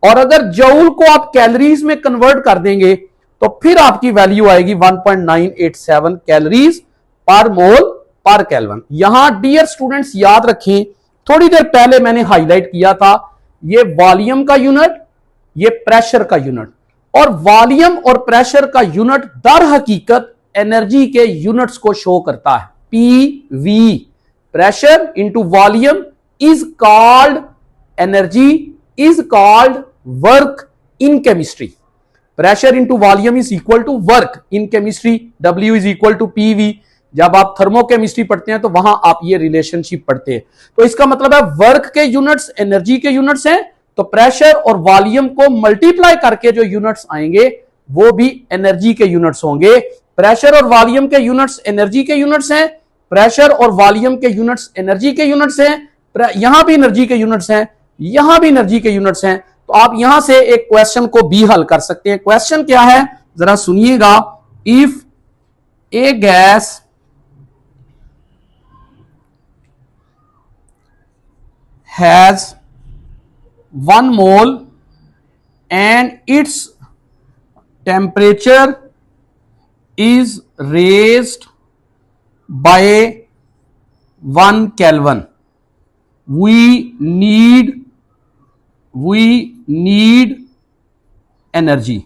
और अगर जूल को आप कैलोरीज में कन्वर्ट कर देंगे तो फिर आपकी वैल्यू आएगी 1.987 कैलोरीज पर मोल पर केल्विन। यहां डियर स्टूडेंट्स याद रखें, थोड़ी देर पहले मैंने हाईलाइट किया था, ये वॉल्यूम का यूनिट, ये प्रेशर का यूनिट। और वॉल्यूम और प्रेशर का यूनिट दर हकीकत एनर्जी के यूनिट्स को शो करता है। PV, pressure into volume is called energy, is called work in chemistry. Pressure into volume is equal to work in chemistry, W is equal to PV. जब आप thermochemistry पढ़ते हैं तो वहां आप ये रिलेशनशिप पढ़ते हैं। तो इसका मतलब है वर्क के यूनिट्स एनर्जी के यूनिट्स हैं, तो प्रेशर और वॉल्यूम को मल्टीप्लाई करके जो यूनिट्स आएंगे वो भी एनर्जी के यूनिट्स होंगे। प्रेशर और वॉल्यूम के यूनिट्स एनर्जी के यूनिट्स हैं, प्रेशर और वॉल्यूम के यूनिट्स एनर्जी के यूनिट्स हैं, यहां भी एनर्जी के यूनिट्स हैं, यहां भी एनर्जी के यूनिट्स हैं। तो आप यहां से एक क्वेश्चन को भी हल कर सकते हैं। क्वेश्चन क्या है जरा सुनिएगा। If A gas has 1 mole and its temperature is raised by 1 Kelvin, we need energy।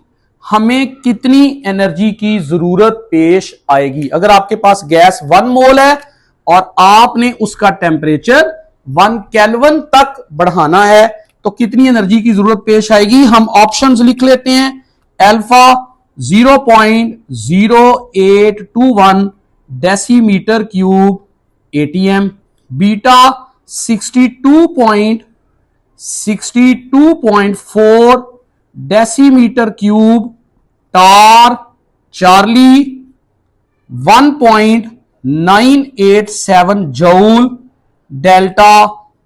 हमें कितनी एनर्जी की जरूरत पेश आएगी? अगर आपके पास गैस 1 मोल है और आपने उसका टेम्परेचर 1 केल्विन तक बढ़ाना है तो कितनी एनर्जी की जरूरत पेश आएगी? हम ऑप्शंस लिख लेते हैं। Alpha 0.0821 decimetre cube ATM, beta 62.4 decimetre cube, tar Charlie 1.987 joule, delta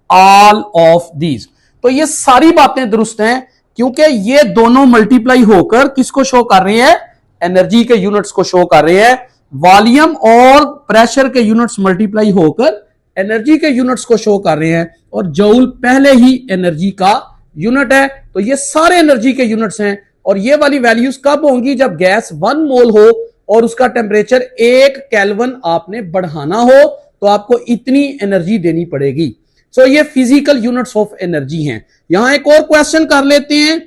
all of these. तो ये सारी बातें दुरुस्त हैं क्योंकि ये दोनों मल्टीप्लाई होकर किसको शो कर रहे हैं? एनर्जी के यूनिट्स को शो कर रहे हैं। वॉल्यूम और प्रेशर के यूनिट्स मल्टीप्लाई होकर एनर्जी के यूनिट्स को शो कर रहे हैं और जूल पहले ही एनर्जी का यूनिट है। तो ये सारे एनर्जी के यूनिट्स हैं और ये वाली वैल्यूज कब होंगी? जब गैस 1 मोल हो और उसका टेम्परेचर 1 केल्विन आपने बढ़ाना हो तो आपको इतनी एनर्जी देनी पड़ेगी। सो ये फिजिकल यूनिट्स ऑफ एनर्जी हैं। यहां एक और क्वेश्चन कर लेते हैं।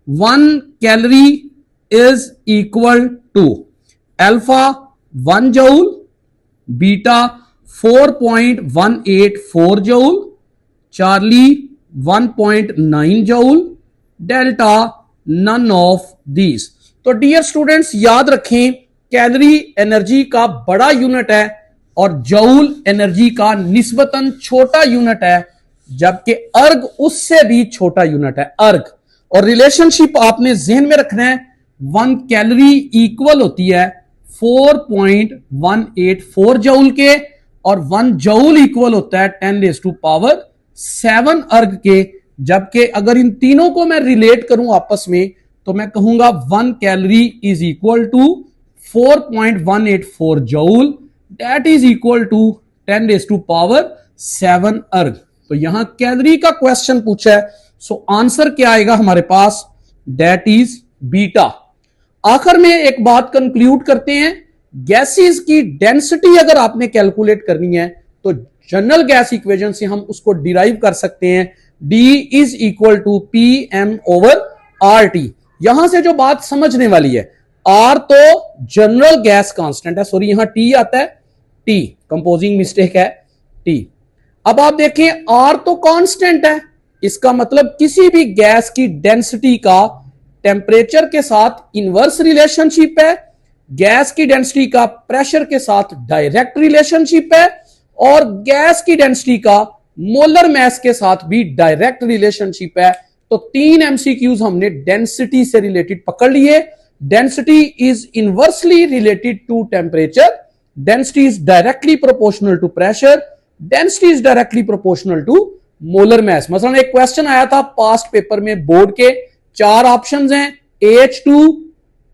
1 calorie is equal to alpha 1 joule, beta 4.184 joule, Charlie 1.9 joule, delta none of these. तो डियर स्टूडेंट्स याद रखें, कैलोरी एनर्जी का बड़ा यूनिट है और जूल एनर्जी का निस्बतन छोटा यूनिट है, जबकि अर्ग उससे भी छोटा यूनिट है, अर्ग। और रिलेशनशिप आपने जहन में रखना है, 1 कैलोरी इक्वल होती है 4.184 जूल के और 1 जूल इक्वल होता है 10⁻⁷ अर्ग के। जबकि अगर इन तीनों को मैं रिलेट करूं आपस में तो मैं कहूंगा 1 calorie is equal to 4.184 joule, that is equal to 10⁻⁷ erg. तो यहां कैलोरी का क्वेश्चन पूछा है, सो आंसर क्या आएगा हमारे पास? That is beta. आखिर में एक बात कंक्लूड करते हैं, गैसेस की डेंसिटी अगर आपने कैलकुलेट करनी है तो जनरल गैस इक्वेशन से हम उसको डिराइव कर सकते हैं, D is equal to PM/RT। यहां से जो बात समझने वाली है, R तो जनरल गैस कांस्टेंट है, सॉरी यहां T आता है, T कंपोजिंग मिस्टेक है, T। अब आप देखें R तो कांस्टेंट है, इसका मतलब किसी भी गैस की डेंसिटी का टेम्परेचर के साथ इनवर्स रिलेशनशिप है, गैस की डेंसिटी का प्रेशर के साथ डायरेक्ट रिलेशनशिप है और गैस की डेंसिटी का मोलर मास के साथ भी डायरेक्ट रिलेशनशिप है। तो 3 MCQs हमने डेंसिटी से रिलेटेड पकड़ लिए। Density is inversely related to temperature, density is directly proportional to pressure, density is directly proportional to molar mass. मसलन एक क्वेश्चन आया था पास्ट पेपर में बोर्ड के, 4 ऑप्शंस हैं, H2,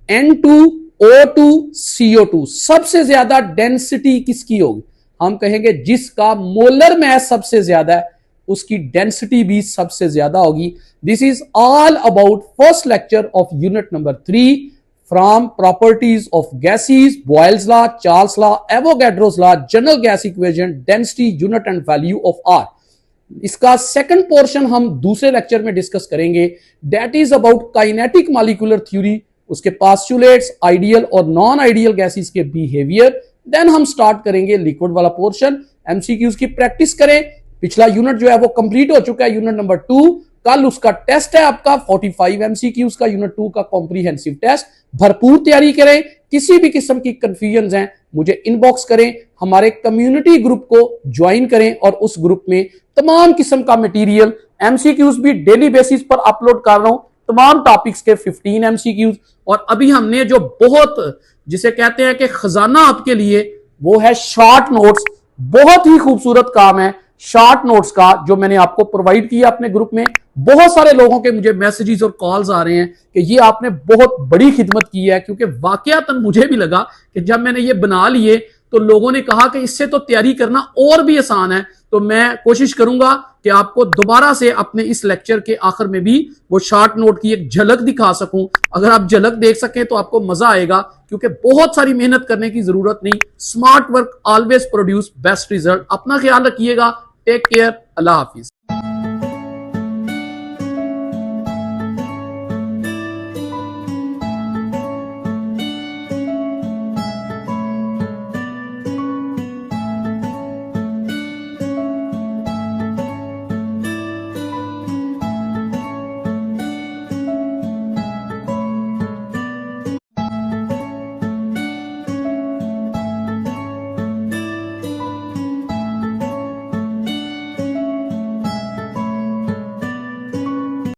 N2, O2, CO2। सबसे ज्यादा डेंसिटी किसकी होगी? हम कहेंगे जिसका मोलर मास सबसे ज्यादा है उसकी डेंसिटी भी सबसे ज्यादा होगी। This is all about first lecture of unit number 3 from properties of gases, Boyle's law, Charles law, Avogadro's law, general gas equation, density, unit and value of R. इसका second portion हम दूसरे lecture में discuss करेंगे, that is about kinetic molecular theory, उसके postulates, ideal और non ideal gases के behaviour. Then हम start करेंगे लिक्विड वाला पोर्शन। एमसीक्यूज की प्रैक्टिस करें। पिछला यूनिट जो है वो कंप्लीट हो चुका है, यूनिट नंबर 2। कल उसका टेस्ट है आपका 45 एमसीक्यूज का, यूनिट 2 का कॉम्प्रिहेंसिव टेस्ट। भरपूर तैयारी करें। किसी भी किस्म की कंफ्यूजन है मुझे इनबॉक्स करें, हमारे कम्युनिटी ग्रुप को ज्वाइन करें और उस ग्रुप में तमाम किस्म का मटेरियल, एमसीक्यूज भी डेली बेसिस पर अपलोड कर रहा हूं, तमाम टॉपिक्स के 15 एमसीक्यूज। और अभी हमने जो बहुत जिसे कहते हैं कि खजाना आपके लिए, वो है शॉर्ट नोट्स। बहुत ही खूबसूरत काम है शॉर्ट नोट्स का जो मैंने आपको प्रोवाइड किया अपने ग्रुप में। बहुत सारे लोगों के मुझे मैसेजेस और कॉल्स आ रहे हैं कि ये आपने बहुत बड़ी खिदमत की है, क्योंकि वाकयातन मुझे भी लगा कि जब मैंने ये बना लिए तो लोगों ने कहा कि इससे तो तैयारी करना और भी आसान है। तो मैं कोशिश करूंगा कि आपको दोबारा से अपने इस लेक्चर के आखिर में भी वो शॉर्ट नोट की एक झलक दिखा सकूं। अगर आप झलक देख सकें तो आपको मजा आएगा, क्योंकि बहुत सारी मेहनत करने की जरूरत नहीं। Smart work always produce best result. अपना ख्याल रखिएगा। Take care. अल्लाह हाफिज।